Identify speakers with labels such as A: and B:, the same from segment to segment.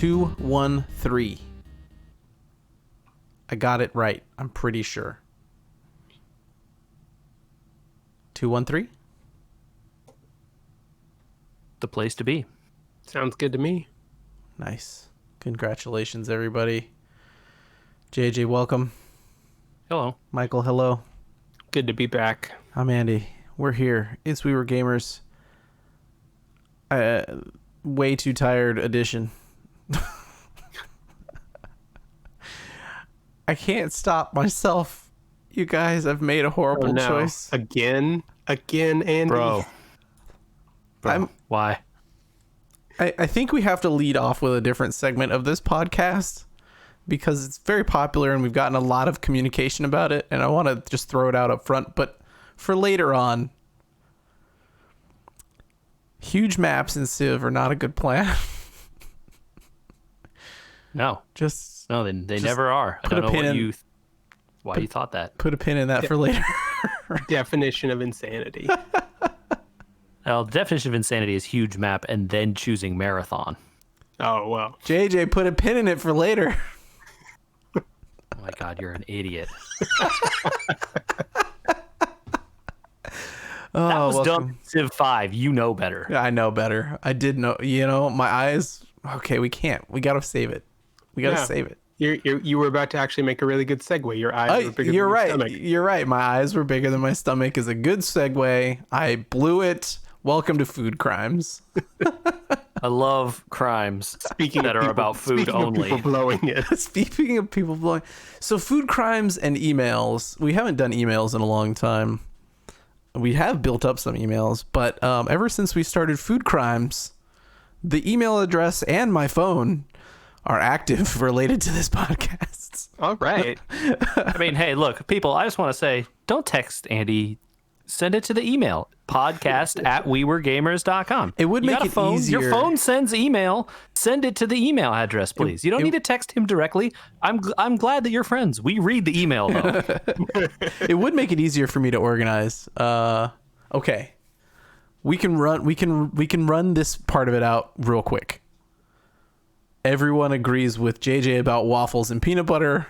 A: 213. I got it right. I'm pretty sure. 213?
B: The place to be.
C: Sounds good to me.
A: Nice. Congratulations, everybody. JJ, welcome.
B: Hello.
A: Michael, hello.
C: Good to be back.
A: I'm Andy. We're here. It's We Were Gamers. Way too tired edition. I can't stop myself. You guys, I've made a horrible choice.
C: Again, Andy.
B: Bro, why?
A: I think we have to lead off with a different segment of this podcast because it's very popular and we've gotten a lot of communication about it, and I want to just throw it out up front. But for later on, huge maps in Civ are not a good plan.
B: No. They
A: just
B: never are. I don't know why you thought that.
A: Put a pin in that for later.
C: Definition of insanity.
B: Well, the definition of insanity is huge map and then choosing marathon.
C: Oh, well.
A: JJ, put a pin in it for later.
B: Oh my God, you're an idiot. That was dumb. Civ 5, you know better.
A: Yeah, I know better. I did know. You know, my eyes. Okay, we can't. We gotta save it. Save it.
C: You were about to actually make a really good segue. Your eyes were bigger than your stomach.
A: You're right. My eyes were bigger than my stomach is a good segue. I blew it. Welcome to Food Crimes.
B: I love crimes that are about food only.
C: Speaking of people blowing it.
A: Speaking of people blowing. So Food Crimes and emails. We haven't done emails in a long time. We have built up some emails, but ever since we started Food Crimes, the email address and my phone are active related to this podcast.
C: All right.
B: I mean, hey, look, people, I just want to say, don't text Andy. Send it to the email, podcast@weweregamers.com.
A: It would make it easier.
B: Your phone sends email. Send it to the email address, please. You don't need to text him directly. I'm glad that you're friends. We read the email, though.
A: It would make it easier for me to organize. Okay. We can run this part of it out real quick. Everyone agrees with JJ about waffles and peanut butter.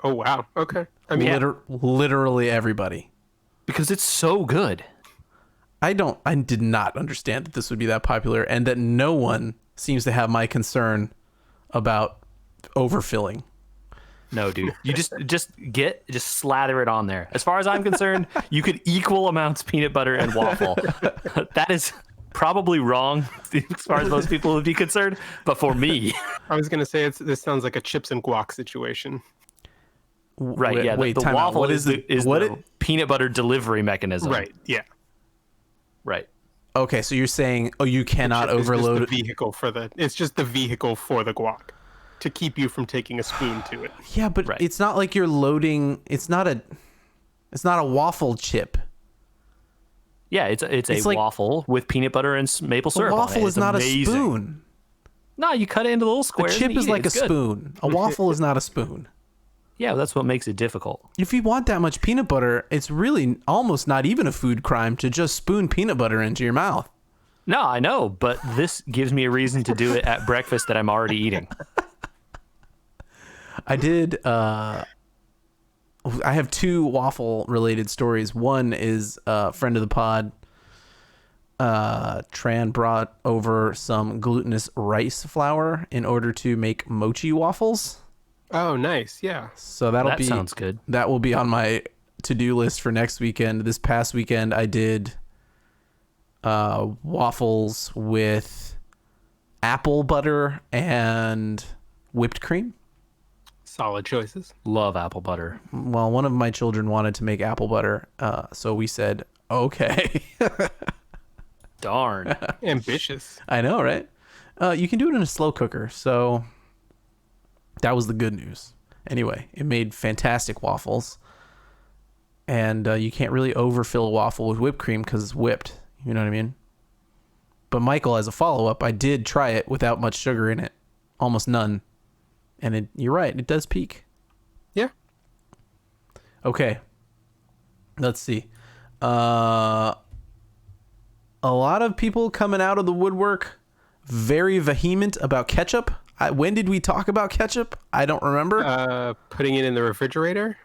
C: Oh, wow. Okay. I mean,
A: literally everybody.
B: Because it's so good.
A: I did not understand that this would be that popular, and that no one seems to have my concern about overfilling.
B: No, dude. You just slather it on there. As far as I'm concerned, you could equal amounts peanut butter and waffle. That is probably wrong as far as most people would be concerned, but for me,
C: I was gonna say this sounds like a chips and guac situation.
B: Right? Yeah.
A: Wait,
B: the waffle is the peanut butter delivery mechanism.
C: Right. Yeah.
B: Right.
A: Okay, so you're saying, you cannot overload
C: the vehicle it's just the vehicle for the guac to keep you from taking a spoon to it.
A: Yeah, but It's not like you're loading. It's not a waffle chip.
B: Yeah, it's a
A: like,
B: waffle with peanut butter and maple syrup.
A: A waffle is not
B: amazing.
A: a spoon.
B: No, you cut it into little squares.
A: A chip is like a
B: good.
A: spoon. A waffle is not a spoon.
B: Yeah, that's what makes it difficult.
A: If you want that much peanut butter, it's really almost not even a food crime to just spoon peanut butter into your mouth.
B: No, I know, but this gives me a reason to do it at breakfast that I'm already eating.
A: I did. I have two waffle-related stories. One is a friend of the pod, Tran, brought over some glutinous rice flour in order to make mochi waffles.
C: Oh, nice. Yeah.
A: So that
B: sounds good.
A: That will be on my to-do list for next weekend. This past weekend, I did waffles with apple butter and whipped cream.
C: Solid choices.
B: Love apple butter.
A: Well, one of my children wanted to make apple butter, so we said, okay.
B: Darn.
C: Ambitious.
A: I know, right? You can do it in a slow cooker, so that was the good news. Anyway, it made fantastic waffles, and you can't really overfill a waffle with whipped cream because it's whipped. You know what I mean? But Michael, as a follow-up, I did try it without much sugar in it. Almost none. And you're right, it does peak.
C: Yeah.
A: Okay. Let's see. A lot of people coming out of the woodwork, very vehement about ketchup. When did we talk about ketchup? I don't remember.
C: Putting it in the refrigerator.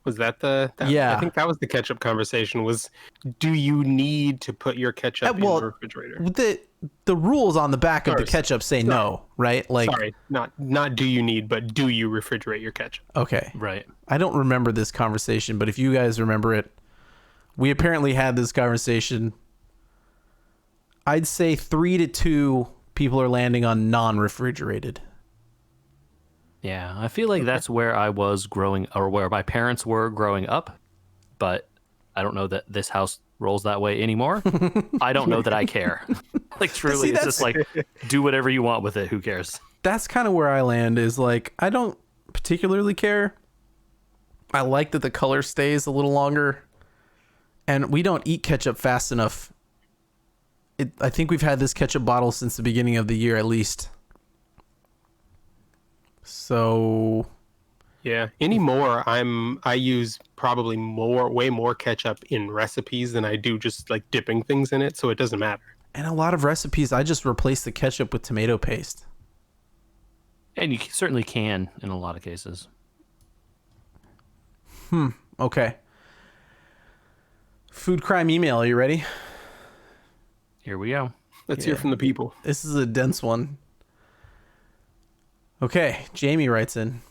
C: Was that
A: Yeah.
C: I think that was the ketchup conversation. Was, do you need to put your ketchup in the refrigerator?
A: The rules on the back of the ketchup say no, right? Like,
C: sorry, not do you need, but do you refrigerate your ketchup?
A: Okay.
B: Right.
A: I don't remember this conversation, but if you guys remember it, we apparently had this conversation. I'd say 3-2 people are landing on non-refrigerated.
B: Yeah, I feel like that's where I was growing, or where my parents were growing up, but I don't know that this house rolls that way anymore. I don't know that I care. Like, truly, it's just like, do whatever you want with it. Who cares?
A: That's kind of where I land, is like, I don't particularly care. I like that the color stays a little longer, and we don't eat ketchup fast enough. I think we've had this ketchup bottle since the beginning of the year, at least. So
C: yeah, anymore I use probably way more ketchup in recipes than I do just like dipping things in it, so it doesn't matter.
A: And a lot of recipes, I just replace the ketchup with tomato paste.
B: And you certainly can in a lot of cases.
A: Okay. Food crime email, are you ready?
B: Here we go.
C: Let's hear from the people.
A: This is a dense one. Okay, Jamie writes in.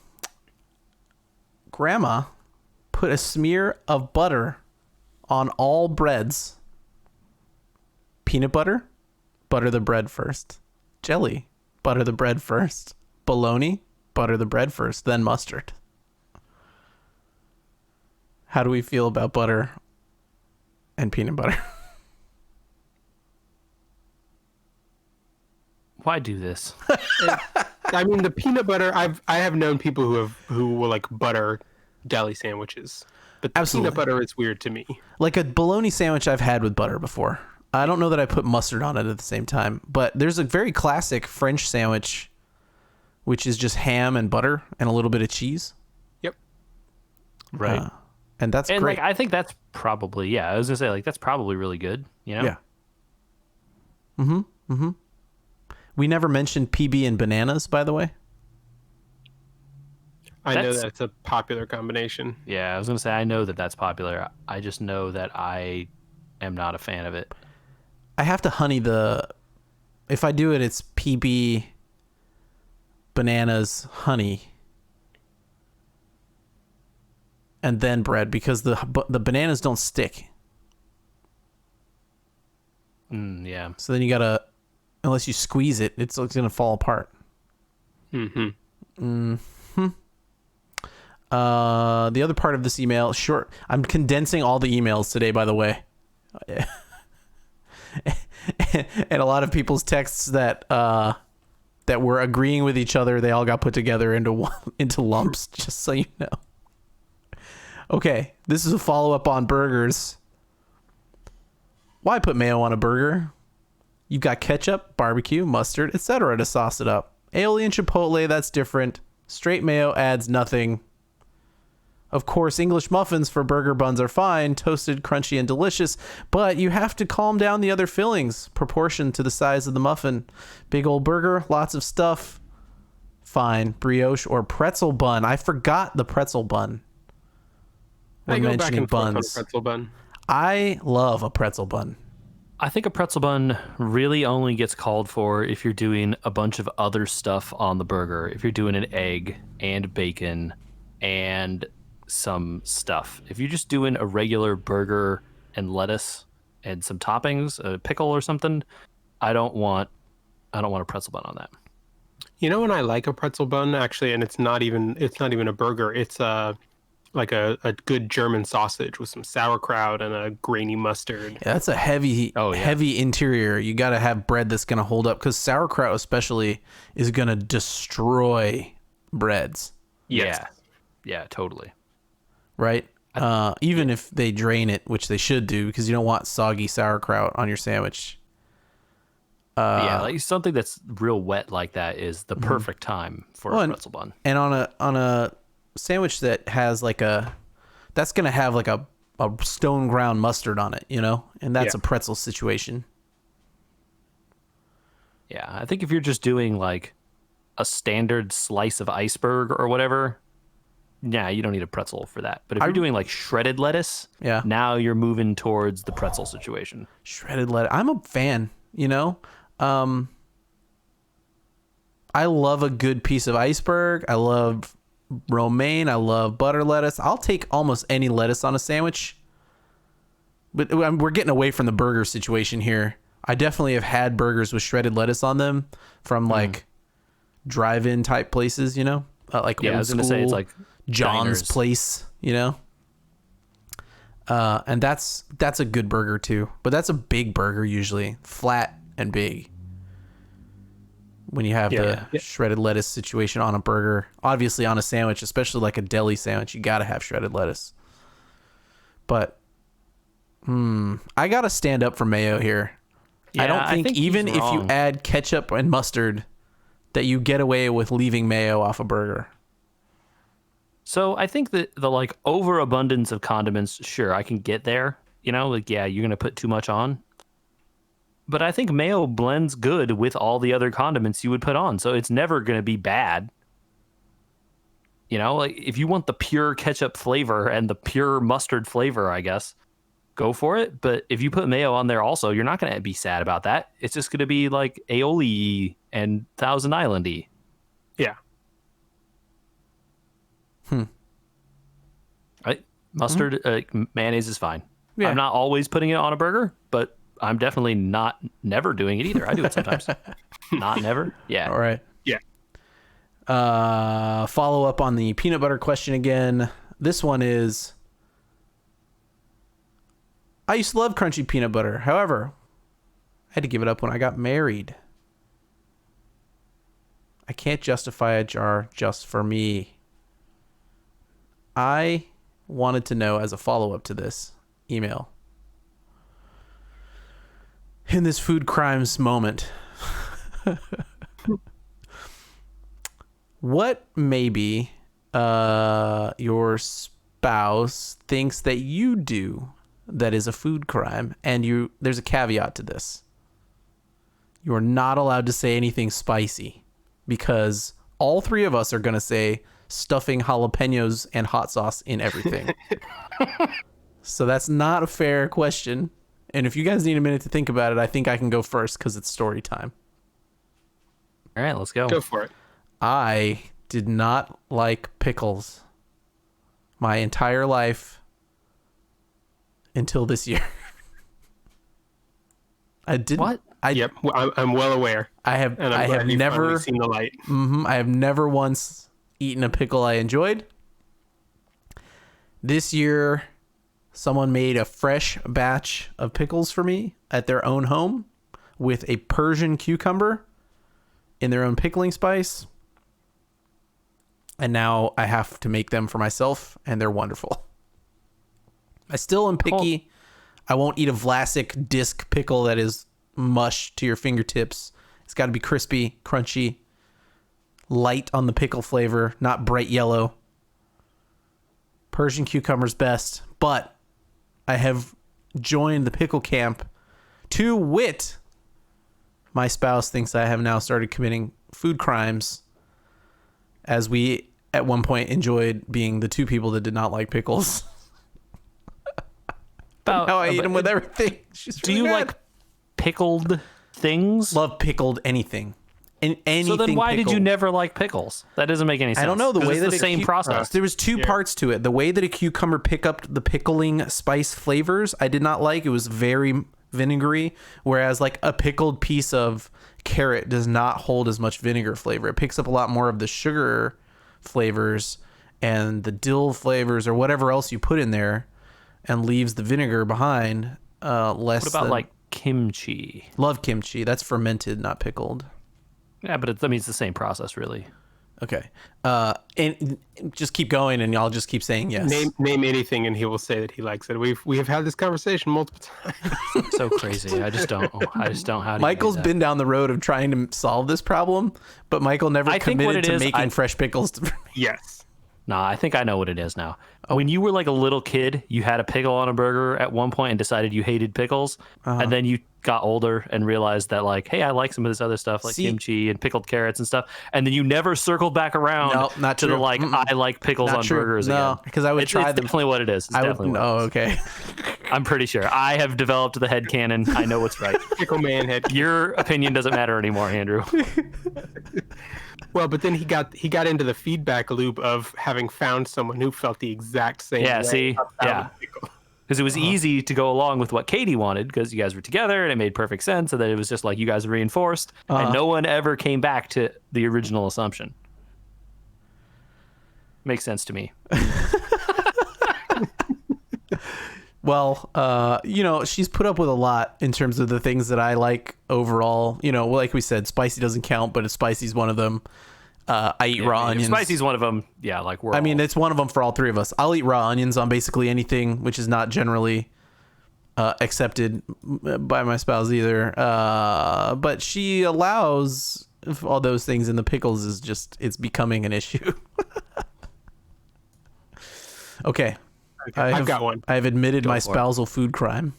A: Grandma put a smear of butter on all breads. Peanut butter, butter the bread first. Jelly, butter the bread first. Bologna, butter the bread first, then mustard. How do we feel about butter and peanut butter?
B: Why do this?
C: I mean, the peanut butter. I have known people who will like butter deli sandwiches, but the
A: Absolutely.
C: peanut butter is weird to me.
A: Like a bologna sandwich I've had with butter before. I don't know that I put mustard on it at the same time, but there's a very classic French sandwich, which is just ham and butter and a little bit of cheese.
C: Yep.
B: Right.
A: And that's
B: And
A: great.
B: like, I think that's probably, I was gonna say, like, that's probably really good, you know?
A: Yeah. We never mentioned PB and bananas, by the way.
C: I know that's a popular combination.
B: Yeah, I was gonna say, I know that that's popular. I just know that I am not a fan of it.
A: I have to honey if I do it, it's PB bananas honey and then bread, because the bananas don't stick.
B: Yeah.
A: So then you gotta, unless you squeeze it, it's gonna fall apart. The other part of this email, short. I'm condensing all the emails today, by the way. And a lot of people's texts that were agreeing with each other, they all got put together into lumps, just so you know. Okay, this is a follow-up on burgers. Why put mayo on a burger? You've got ketchup, barbecue, mustard, etc. to sauce it up. Aioli and chipotle, that's different. Straight mayo adds nothing. Of course, English muffins for burger buns are fine, toasted, crunchy, and delicious, but you have to calm down the other fillings, proportioned to the size of the muffin. Big old burger, lots of stuff. Fine. Brioche or pretzel bun. I forgot the pretzel bun.
C: I go back and forth on a pretzel bun.
A: I love a pretzel bun.
B: I think a pretzel bun really only gets called for if you're doing a bunch of other stuff on the burger. If you're doing an egg and bacon and some stuff. If you're just doing a regular burger and lettuce and some toppings, a pickle or something, I don't want a pretzel bun on that.
C: You know, when I like a pretzel bun, actually, and it's not even a burger, it's like a good German sausage with some sauerkraut and a grainy mustard.
A: Yeah, that's a heavy interior. You got to have bread that's going to hold up, because sauerkraut especially is going to destroy breads.
C: Yes.
B: Yeah, totally.
A: Right? Even if they drain it, which they should do, because you don't want soggy sauerkraut on your sandwich.
B: Like something that's real wet like that is the perfect time for a pretzel bun.
A: And on a sandwich that has that's going to have like a stone ground mustard on it, you know? And that's a pretzel situation.
B: Yeah, I think if you're just doing like a standard slice of iceberg or whatever, yeah, you don't need a pretzel for that. But if you're doing like shredded lettuce,
A: Yeah.
B: now you're moving towards the pretzel situation.
A: Shredded lettuce. I'm a fan, you know? I love a good piece of iceberg. I love romaine. I love butter lettuce. I'll take almost any lettuce on a sandwich. But we're getting away from the burger situation here. I definitely have had burgers with shredded lettuce on them from like drive-in type places, you know? Like
B: Yeah, I was going to say it's like
A: John's
B: diners.
A: Place, you know? And that's a good burger too. But that's a big burger usually, flat and big. When you have the shredded lettuce situation on a burger, obviously on a sandwich, especially like a deli sandwich, you got to have shredded lettuce. But I got to stand up for mayo here.
B: Yeah,
A: I don't think even if you add ketchup and mustard that you get away with leaving mayo off a burger.
B: So I think that the like overabundance of condiments, sure, I can get there. You know, like, yeah, you're going to put too much on. But I think mayo blends good with all the other condiments you would put on. So it's never going to be bad. You know, like if you want the pure ketchup flavor and the pure mustard flavor, I guess, go for it. But if you put mayo on there also, you're not going to be sad about that. It's just going to be like aioli and Thousand Island-y.
C: Yeah.
B: Right? Mustard, mayonnaise is fine.
A: Yeah.
B: I'm not always putting it on a burger, but I'm definitely never doing it either. I do it sometimes. Not never. Yeah.
A: All right.
C: Yeah.
A: Follow up on the peanut butter question again. This one is, I used to love crunchy peanut butter. However, I had to give it up when I got married. I can't justify a jar just for me. I wanted to know, as a follow-up to this email, in this food crimes moment, what maybe your spouse thinks that you do that is a food crime, and there's a caveat to this. You are not allowed to say anything spicy, because all three of us are going to say stuffing jalapenos and hot sauce in everything. So that's not a fair question. And if you guys need a minute to think about it, I think I can go first because it's story time.
B: All right, let's go.
C: Go for it.
A: I did not like pickles my entire life until this year. I didn't.
B: What?
C: Yep, I'm well aware.
A: I have
C: You've
A: never
C: finally seen the light.
A: I have never once eaten a pickle I enjoyed. This year, someone made a fresh batch of pickles for me at their own home with a Persian cucumber in their own pickling spice. And now I have to make them for myself, and they're wonderful. I still am picky.
B: Cool.
A: I won't eat a Vlasic disc pickle that is mush to your fingertips. It's got to be crispy, crunchy, light on the pickle flavor, not bright yellow. Persian cucumber's best, but I have joined the pickle camp to wit. My spouse thinks I have now started committing food crimes, as we at one point enjoyed being the two people that did not like pickles. Now I eat them with everything.
B: Do you like pickled things?
A: Love pickled anything. Anything.
B: So then why
A: pickled.
B: did you never like pickles? That doesn't make any sense.
A: I don't know, the way
B: it's
A: that
B: the same process.
A: There was two parts to it. The way that a cucumber picked up the pickling spice flavors, I did not like. It was very vinegary, whereas like a pickled piece of carrot does not hold as much vinegar flavor. It picks up a lot more of the sugar flavors and the dill flavors or whatever else you put in there, and leaves the vinegar behind. Less.
B: What about like kimchi?
A: Love kimchi. That's fermented, not pickled.
B: Yeah, but it's the same process, really.
A: Okay. And just keep going, and I'll just keep saying yes.
C: Name anything, and he will say that he likes it. We have had this conversation multiple times.
B: So crazy. I just don't. How do
A: Michael's
B: you do that?
A: been down the road of trying to solve this problem, but Michael never
B: I think what
A: committed
B: it
A: to
B: is,
A: making fresh pickles.
C: Yes.
B: Nah, I think I know what it is now. When you were like a little kid, you had a pickle on a burger at one point and decided you hated pickles, and then you got older and realized that like, hey, I like some of this other stuff like kimchi and pickled carrots and stuff, and then you never circled back around
A: No, not
B: to
A: true.
B: the like I like pickles
A: Not
B: on
A: true.
B: burgers
A: No,
B: again.
A: because I would try
B: it's
A: them.
B: definitely what it is. It's
A: I would.
B: definitely what it is.
A: Okay.
B: I'm pretty sure. I have developed the headcanon. I know what's right.
C: Pickle man head.
B: Your opinion doesn't matter anymore, Andrew.
C: Well, but then he got into the feedback loop of having found someone who felt the exact same
B: Yeah,
C: way
B: see?
C: about
B: Yeah.
C: a pickle.
B: Because it was easy to go along with what Katie wanted because you guys were together and it made perfect sense. And then it was just like you guys reinforced and no one ever came back to the original assumption. Makes sense to me.
A: Well, she's put up with a lot in terms of the things that I like overall. Like we said, spicy doesn't count, but spicy's one of them. I eat raw onions.
B: Spicy's one of them. Yeah, like
A: it's one of them for all three of us. I'll eat raw onions on basically anything, which is not generally accepted by my spouse either. But she allows all those things, and the pickles it's becoming an issue. Okay.
C: I've got one.
A: I've admitted my
B: for it.
A: spousal food crime.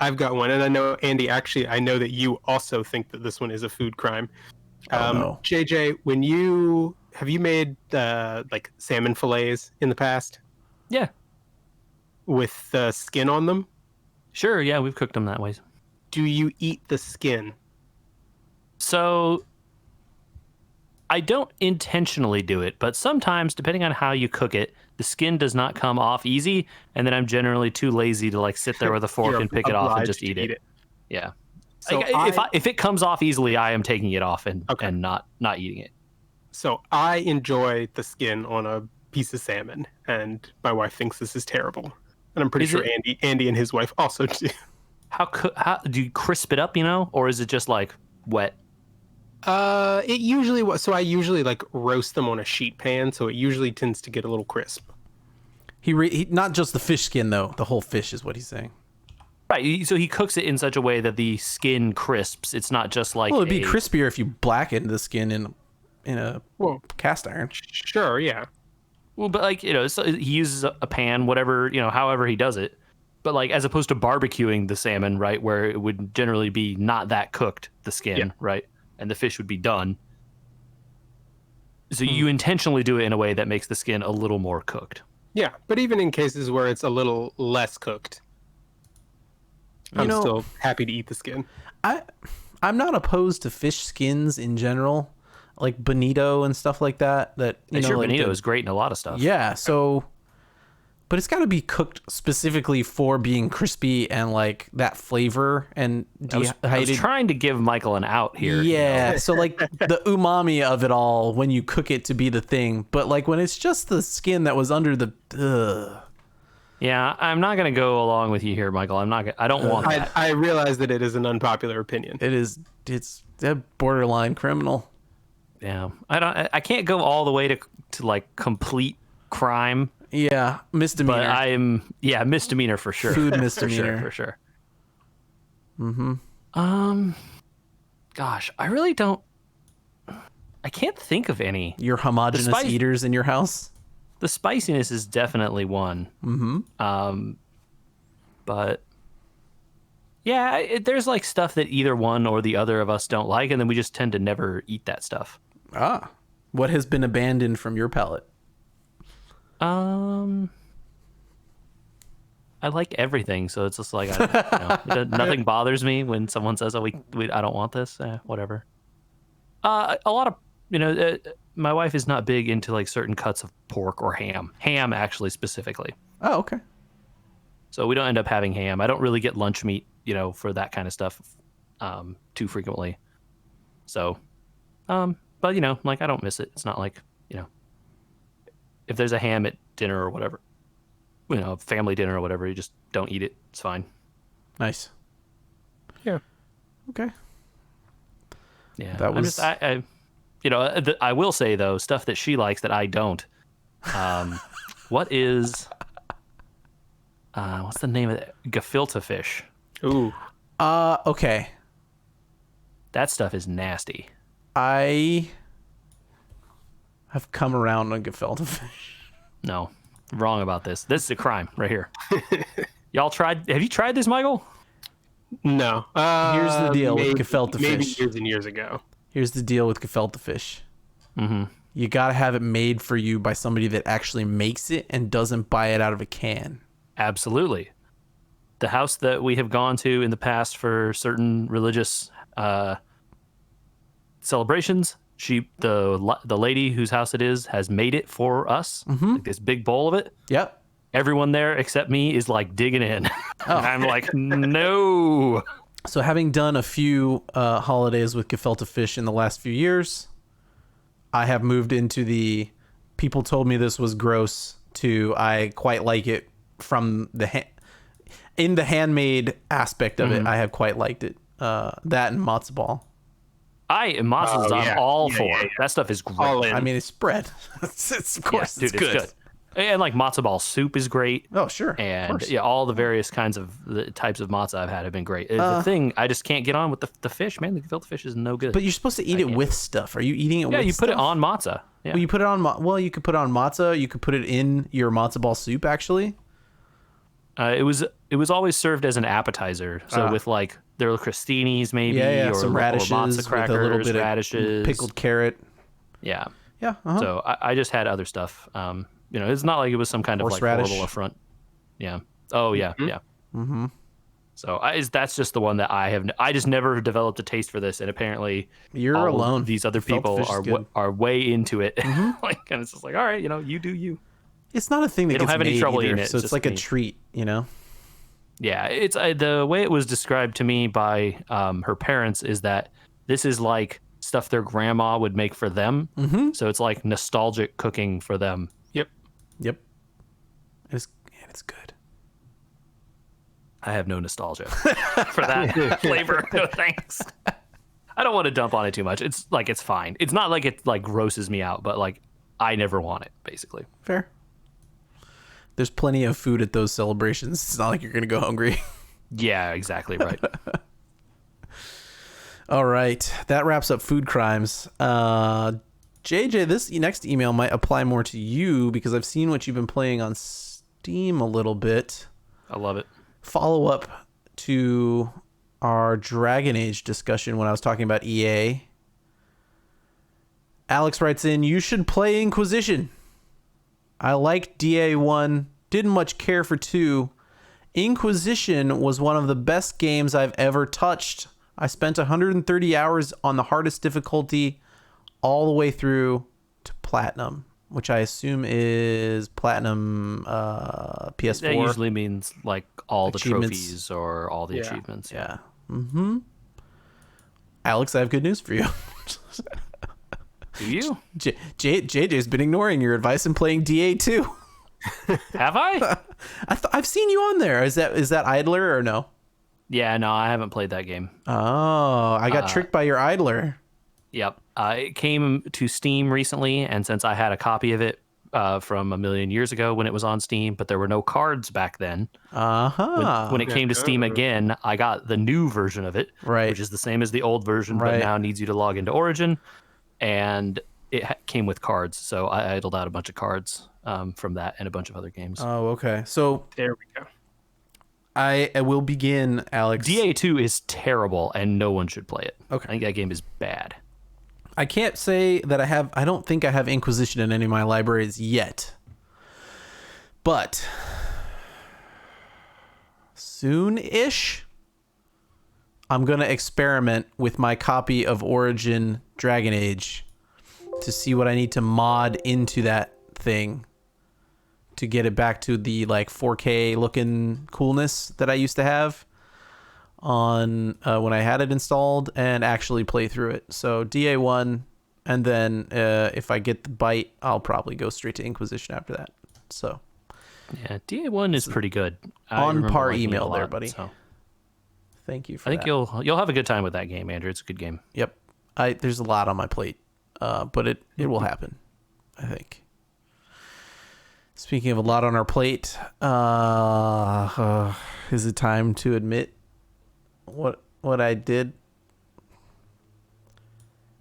C: I've got one, and I know Andy. Actually, I know that you also think that this one is a food crime.
A: No.
C: JJ, have you made like salmon fillets in the past
B: Yeah,
C: with the skin on them?
B: sure. Yeah, we've cooked them that way.
C: Do you eat the skin?
B: So I don't intentionally do it, but sometimes, depending on how you cook it, the skin does not come off easy, and then I'm generally too lazy to like sit there with a fork
C: You're
B: and pick it off and
C: obliged
B: just
C: to
B: eat it. Yeah.
C: So
B: If it comes off easily, I am taking it off and not eating it.
C: So I enjoy the skin on a piece of salmon, and my wife thinks this is terrible. And I'm pretty
B: Is
C: sure
B: it-
C: Andy and his wife also do.
B: How do you crisp it up, or is it just like wet?
C: It usually was. So I usually like roast them on a sheet pan, so it usually tends to get a little crisp.
A: He not just the fish skin though. The whole fish is what he's saying.
B: Right. So he cooks it in such a way that the skin crisps. It's not just like.
A: Well, it'd be crispier if you blacken the skin in a cast iron.
C: Sure, yeah.
B: Well, but like so he uses a pan, whatever however he does it. But like as opposed to barbecuing the salmon, right, where it would generally be not that cooked, the skin, right, and the fish would be done. So you intentionally do it in a way that makes the skin a little more cooked.
C: Yeah, but even in cases where it's a little less cooked, I'm still happy to eat the skin.
A: I'm not opposed to fish skins in general, like bonito and stuff like that.
B: Bonito is great in a lot of stuff.
A: Yeah, so, but it's got to be cooked specifically for being crispy and like that flavor and
B: I was trying to give Michael an out here.
A: Yeah, so like the umami of it all when you cook it to be the thing, but like when it's just the skin that was under the.
B: Yeah, I'm not gonna go along with you here, Michael. I don't want that.
C: I realize that it is an unpopular opinion.
A: It's a borderline criminal.
B: Yeah, I can't go all the way to like complete crime.
A: Yeah, misdemeanor.
B: But misdemeanor for sure.
A: Food misdemeanor
B: for sure. Mm-hmm. Gosh, I really don't. I can't think of any.
A: Your homogenous eaters in your house.
B: The spiciness is definitely one. Mm-hmm. But yeah, there's like stuff that either one or the other of us don't like, and then we just tend to never eat that stuff.
A: What has been abandoned from your palate?
B: I like everything, so it's just like nothing bothers me when someone says, "Oh, I don't want this." Whatever. A lot of my wife is not big into like certain cuts of pork or ham. Ham, actually, specifically.
A: Oh, okay.
B: So we don't end up having ham. I don't really get lunch meat, for that kind of stuff, too frequently. So, but like I don't miss it. It's not like if there's a ham at dinner or whatever, family dinner or whatever, you just don't eat it. It's fine.
A: Nice.
C: Yeah.
A: Okay.
B: Yeah.
A: That was.
B: I will say though, stuff that she likes that I don't. What is? What's the name of it? Gefilte fish.
C: Ooh.
A: Okay.
B: That stuff is nasty.
A: I have come around on gefilte fish.
B: No, wrong about this. This is a crime right here. Have you tried this, Michael?
C: No.
A: Here's the deal with gefilte
C: maybe
A: fish.
C: years and years ago.
A: Here's the deal with gefilte fish.
B: Mm-hmm.
A: You gotta have it made for you by somebody that actually makes it and doesn't buy it out of a can.
B: Absolutely. The house that we have gone to in the past for certain religious celebrations, the lady whose house it is has made it for us, like this big bowl of it.
A: Yep.
B: Everyone there except me is like digging in.
A: Oh.
B: And I'm like, no.
A: So having done a few holidays with gefilte fish in the last few years, I have moved into the people told me this was gross to I quite like it from the in the handmade aspect of it. I have quite liked it. That and matzo ball.
B: Matzo's I'm all for. Yeah. That stuff is great.
C: All in.
A: I mean, it's bread. Of course,
B: dude,
A: it's good.
B: And like matzo ball soup is great.
A: Oh, sure.
B: And yeah, all the various kinds of the types of matzo I've had have been great. The thing I just can't get on with the fish, man. The gefilte fish is no good.
A: But you're supposed to eat it with stuff. Are you eating it with
B: stuff? Yeah, you put it
A: stuff?
B: on matzo. Yeah.
A: Well, you put it on. Well, you could put it on matzo. You could put it in your matzo ball soup. Actually,
B: it was always served as an appetizer. So with like there were crostinis maybe, or
A: some radishes,
B: or matzo crackers,
A: with a little bit
B: radishes,
A: of pickled carrot.
B: Yeah.
A: Yeah.
B: So I just had other stuff. It's not like it was some kind of like horrible affront. Yeah. Oh yeah. Yeah. Mm-hmm. So that's just the one that I just never developed a taste for this, and apparently
A: you're alone.
B: These other people are way into it. Like, and it's just like, all right, you do you.
A: It's not a thing that
B: they don't have any trouble
A: either,
B: eating it.
A: So it's like a treat,
B: Yeah, it's the way it was described to me by her parents is that this is like stuff their grandma would make for them. Mm-hmm. So it's like nostalgic cooking for them.
A: Yep. It's good.
B: I have no nostalgia for that flavor. No thanks. I don't want to dump on it too much. It's fine. It's not like it like grosses me out, but like I never want it, basically.
A: Fair. There's plenty of food at those celebrations. It's not like you're gonna go hungry.
B: Yeah, exactly right.
A: All right, that wraps up food crimes. JJ, this next email might apply more to you because I've seen what you've been playing on Steam a little bit.
B: I love it.
A: Follow up to our Dragon Age discussion when I was talking about EA. Alex writes in, you should play Inquisition. I liked DA1, didn't much care for 2. Inquisition was one of the best games I've ever touched. I spent 130 hours on the hardest difficulty all the way through to Platinum, which I assume is Platinum PS4.
B: That usually means like all the
A: Achievements.
B: trophies or all the achievements.
A: Yeah. Mm-hmm. Alex, I have good news for you.
B: Do you?
A: JJ's been ignoring your advice and playing DA2.
B: Have I?
A: I've seen you on there. Is that Idler or no?
B: Yeah, no, I haven't played that game.
A: Oh, I got tricked by your Idler.
B: Yep. It came to Steam recently, and since I had a copy of it from a million years ago when it was on Steam, but there were no cards back then. When it came to Steam again, I got the new version of it,
A: right,
B: which is the same as the old version, but now needs you to log into Origin, and it came with cards. So I idled out a bunch of cards from that and a bunch of other games.
A: Oh, okay. So
C: there we go.
A: I will begin, Alex.
B: DA2 is terrible, and no one should play it.
A: Okay.
B: I think that game is bad.
A: I can't say that I don't think I have Inquisition in any of my libraries yet. But soon-ish, I'm going to experiment with my copy of Origin Dragon Age to see what I need to mod into that thing to get it back to the like 4K looking coolness that I used to have on when I had it installed and actually play through it. So DA1, and then if I get the bite, I'll probably go straight to Inquisition after that. So
B: yeah, DA1 is pretty good.
A: On par email there, buddy. So. Thank you for that.
B: I think you'll have a good time with that game, Andrew. It's a good game.
A: Yep. There's a lot on my plate, but it will happen, I think. Speaking of a lot on our plate, is it time to admit what I did?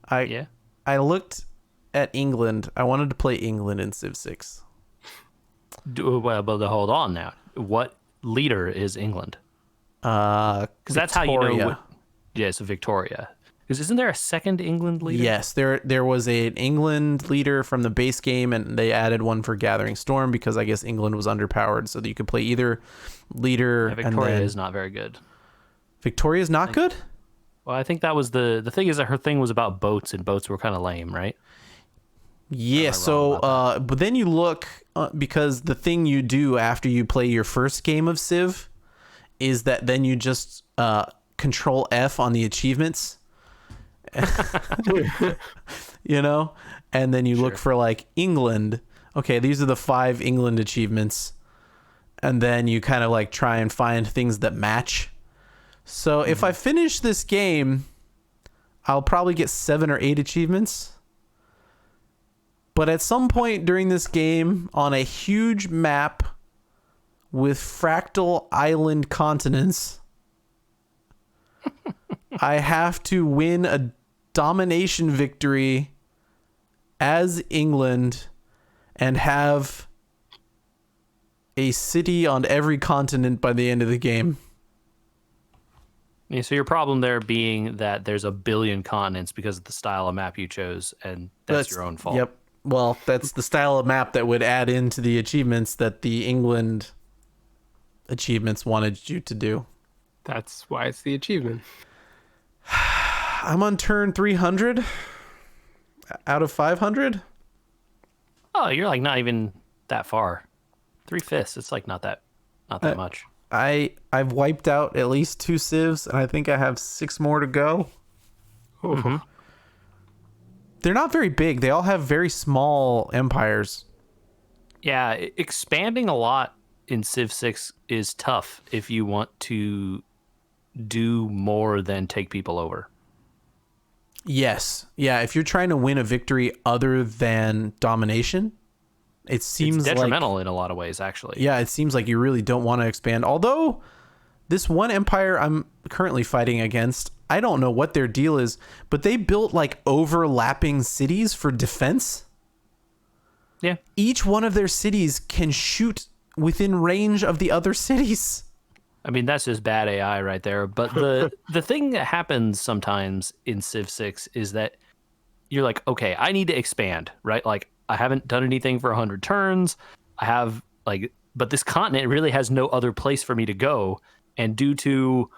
A: I looked at England. I wanted to play England in Civ 6.
B: Well, but hold on now. What leader is England? Because that's how you know.
A: Victoria.
B: Yeah, so Victoria. Because isn't there a second England leader?
A: Yes, there was an England leader from the base game, and they added one for Gathering Storm because I guess England was underpowered, so that you could play either leader.
B: Yeah, Victoria
A: and then...
B: is not very good.
A: Victoria's not good?
B: Well, I think that was the thing is that her thing was about boats, and boats were kind of lame, right?
A: Yeah, so but then you look because the thing you do after you play your first game of Civ is that then you just control F on the achievements. You know, and then you look for like England. Okay, these are the 5 England achievements, and then you kind of like try and find things that match. So if I finish this game, I'll probably get 7 or 8 achievements. But at some point during this game, on a huge map with fractal island continents, I have to win a domination victory as England and have a city on every continent by the end of the game.
B: Yeah, so your problem there being that there's a billion continents because of the style of map you chose, and that's your own fault.
A: Yep. Well, that's the style of map that would add into the achievements that the England achievements wanted you to do.
C: That's why it's the achievement.
A: I'm on turn 300 out of 500.
B: Oh, you're like not even that far. 3/5. It's like not that much.
A: I've wiped out at least 2 civs, and I think I have 6 more to go.
B: Mm-hmm.
A: They're not very big. They all have very small empires.
B: Yeah, expanding a lot in Civ 6 is tough if you want to do more than take people over.
A: Yes. Yeah, if you're trying to win a victory other than domination, it seems
B: it's detrimental in a lot of ways, actually.
A: Yeah, it seems like you really don't want to expand. Although this one empire I'm currently fighting against, I don't know what their deal is, but they built like overlapping cities for defense.
B: Yeah.
A: Each one of their cities can shoot within range of the other cities.
B: I mean, that's just bad AI right there. But the thing that happens sometimes in Civ 6 is that you're like, okay, I need to expand, right? Like, I haven't done anything for 100 turns. I have but this continent really has no other place for me to go. And due to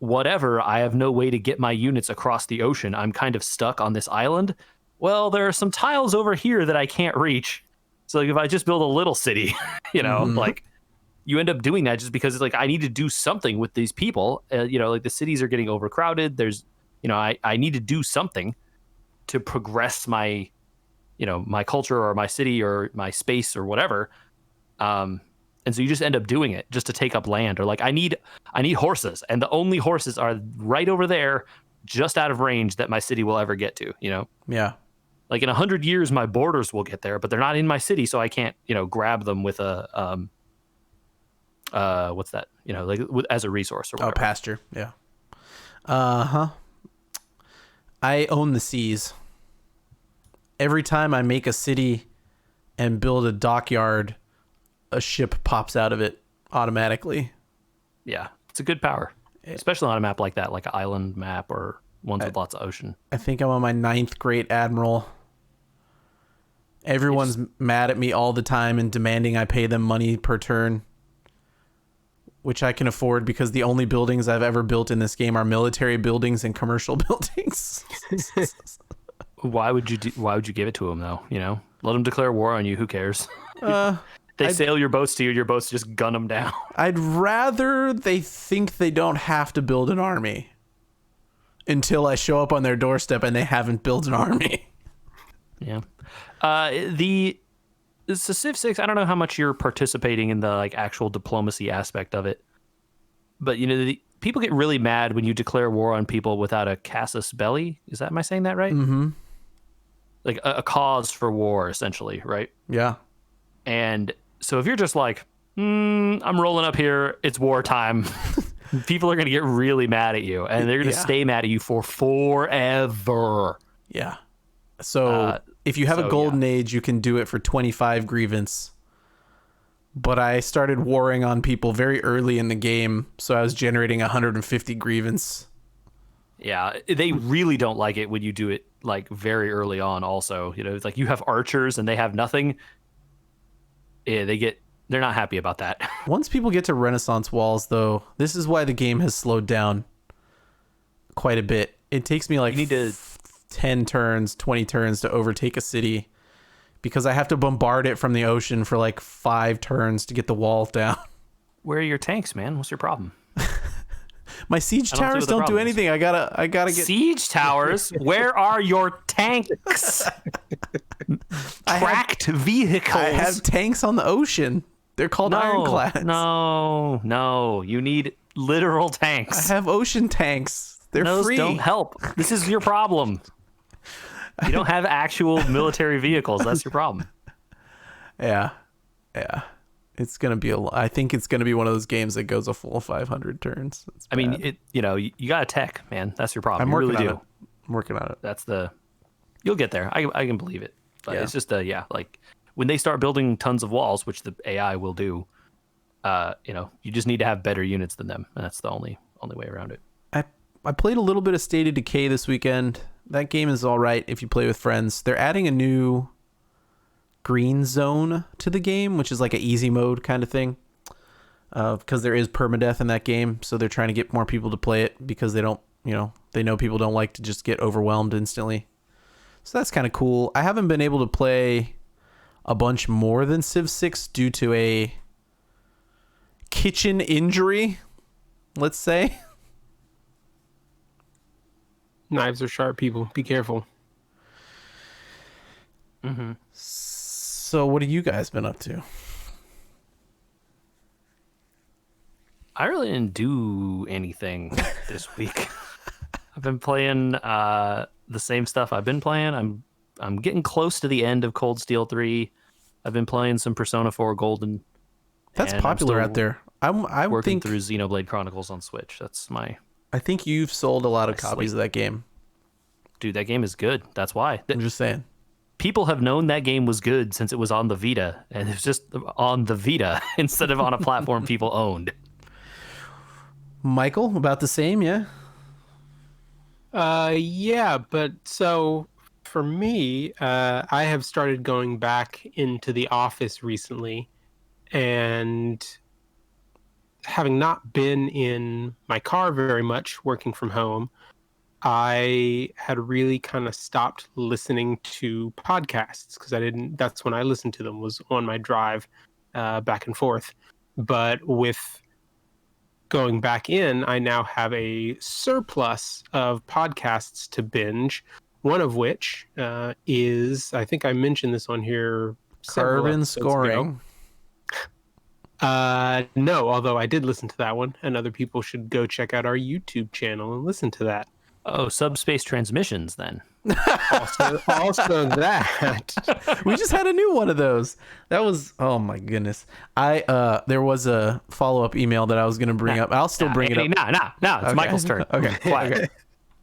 B: whatever, I have no way to get my units across the ocean. I'm kind of stuck on this island. Well, there are some tiles over here that I can't reach. So like, if I just build a little city, like you end up doing that just because it's like, I need to do something with these people. Like the cities are getting overcrowded. There's, I need to do something to progress my, my culture or my city or my space or whatever. And so you just end up doing it just to take up land, or like I need horses, and the only horses are right over there, just out of range that my city will ever get to.
A: Yeah.
B: Like in 100 years, my borders will get there, but they're not in my city, so I can't grab them with a what's that? As a resource or whatever.
A: Oh, pasture. Yeah. I own the seas. Every time I make a city and build a dockyard, a ship pops out of it automatically.
B: Yeah, it's a good power, especially on a map like that, like an island map or ones with lots of ocean.
A: I think I'm on my 9th Great Admiral. Everyone's mad at me all the time and demanding I pay them money per turn, which I can afford because the only buildings I've ever built in this game are military buildings and commercial buildings.
B: Why would you give it to them though? Let them declare war on you. Who cares? They sail your boats to you. Your boats just gun them down.
A: I'd rather they think they don't have to build an army until I show up on their doorstep and they haven't built an army.
B: Yeah. The Civ 6, I don't know how much you're participating in the actual diplomacy aspect of it, but people get really mad when you declare war on people without a casus belli. Am I saying that right?
A: Mm-hmm.
B: Like a cause for war, essentially, right?
A: Yeah.
B: And so if you're just like, I'm rolling up here, it's wartime, people are going to get really mad at you, and they're going to stay mad at you for forever.
A: Yeah. So if you have a golden age, you can do it for 25 grievance. but I started warring on people very early in the game, so I was generating 150 grievance.
B: Yeah, they really don't like it when you do it like very early on. Also, it's like you have archers and they have nothing. Yeah, they're not happy about that.
A: Once people get to Renaissance walls, though, this is why the game has slowed down quite a bit. It takes me like
B: You need to
A: 10 turns, 20 turns to overtake a city because I have to bombard it from the ocean for like 5 turns to get the wall down.
B: Where are your tanks, man? What's your problem?
A: My siege
B: I don't see
A: towers
B: what the
A: don't do
B: problem is.
A: anything. I gotta get
B: Siege towers? Where are your tanks? Tracked vehicles.
A: I have tanks on the ocean. They're called ironclads.
B: No. You need literal tanks.
A: I have ocean tanks. They're
B: Those
A: free.
B: don't help. This is your problem. You don't have actual military vehicles. That's your problem.
A: Yeah. It's gonna be I think it's gonna be one of those games that goes a full 500 turns. It's
B: I mean,
A: bad.
B: you got a tech, man. That's your problem.
A: I'm
B: You
A: working
B: really
A: on
B: do.
A: it. I'm working on it.
B: You'll get there. I can believe it. But
A: Yeah.
B: it's just like when they start building tons of walls, which the AI will do, you just need to have better units than them, and that's the only way around it.
A: I played a little bit of State of Decay this weekend. That game is all right if you play with friends. They're adding a new green zone to the game, which is like an easy mode kind of thing. Because there is permadeath in that game, so they're trying to get more people to play it because they know people don't like to just get overwhelmed instantly. So that's kind of cool. I haven't been able to play a bunch more than Civ 6 due to a kitchen injury, let's say.
C: Knives are sharp, people. Be careful.
B: Mm-hmm.
A: So what have you guys been up to?
B: I really didn't do anything this week. I've been playing the same stuff I've been playing. I'm getting close to the end of Cold Steel 3. I've been playing some Persona 4 Golden.
A: That's
B: and I'm
A: popular
B: still
A: out there. I
B: working
A: think
B: through Xenoblade Chronicles on Switch. That's
A: I think you've sold a lot of
B: My
A: copies
B: slate.
A: of that game.
B: dude, that game is good. That's why.
A: I'm just saying.
B: People have known that game was good since it was on the Vita, and it's just on the Vita instead of on a platform people owned.
A: Michael, about the same, yeah?
C: Yeah, but so for me, I have started going back into the office recently, and having not been in my car very much working from home, I had really kind of stopped listening to podcasts because that's when I listened to them, was on my drive back and forth. But with going back in, I now have a surplus of podcasts to binge, one of which is, I think I mentioned this on here several
A: Carbon
C: episodes ago.
A: scoring.
C: No, although I did listen to that one, and other people should go check out our YouTube channel and listen to that.
B: Oh, Subspace Transmissions then.
C: Also that.
A: We just had a new one of those. That was, oh my goodness. There was a follow-up email that I was going to bring up. I'll still bring it up.
B: No. It's
A: Okay.
B: Michael's turn.
A: Okay.
B: Quiet.
C: Okay.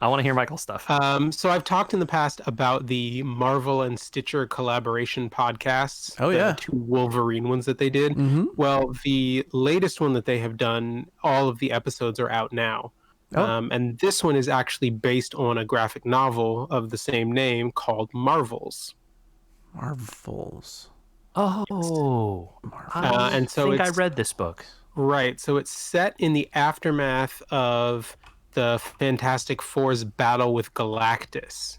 B: I want to hear Michael's stuff.
C: So I've talked in the past about the Marvel and Stitcher collaboration podcasts.
A: Oh, yeah.
C: The 2 Wolverine ones that they did.
A: Mm-hmm.
C: Well, the latest one that they have done, all of the episodes are out now.
A: Oh.
C: And this one is actually based on a graphic novel of the same name called Marvels.
A: Marvels.
B: Oh.
C: And so
B: I
C: it's
B: read this book.
C: right. So it's set in the aftermath of the Fantastic Four's battle with Galactus.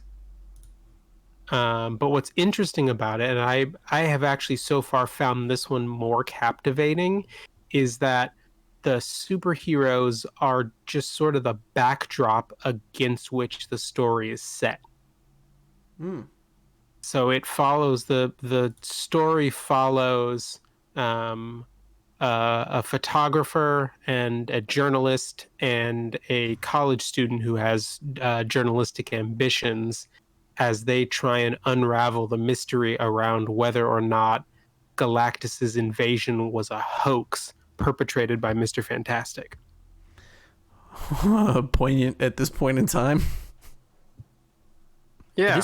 C: But what's interesting about it, and I have actually so far found this one more captivating, is that the superheroes are just sort of the backdrop against which the story is set.
A: Mm.
C: So it follows the story follows a photographer and a journalist and a college student who has journalistic ambitions as they try and unravel the mystery around whether or not Galactus's invasion was a hoax perpetrated by Mr. Fantastic.
A: Poignant at this point in time.
C: Yeah.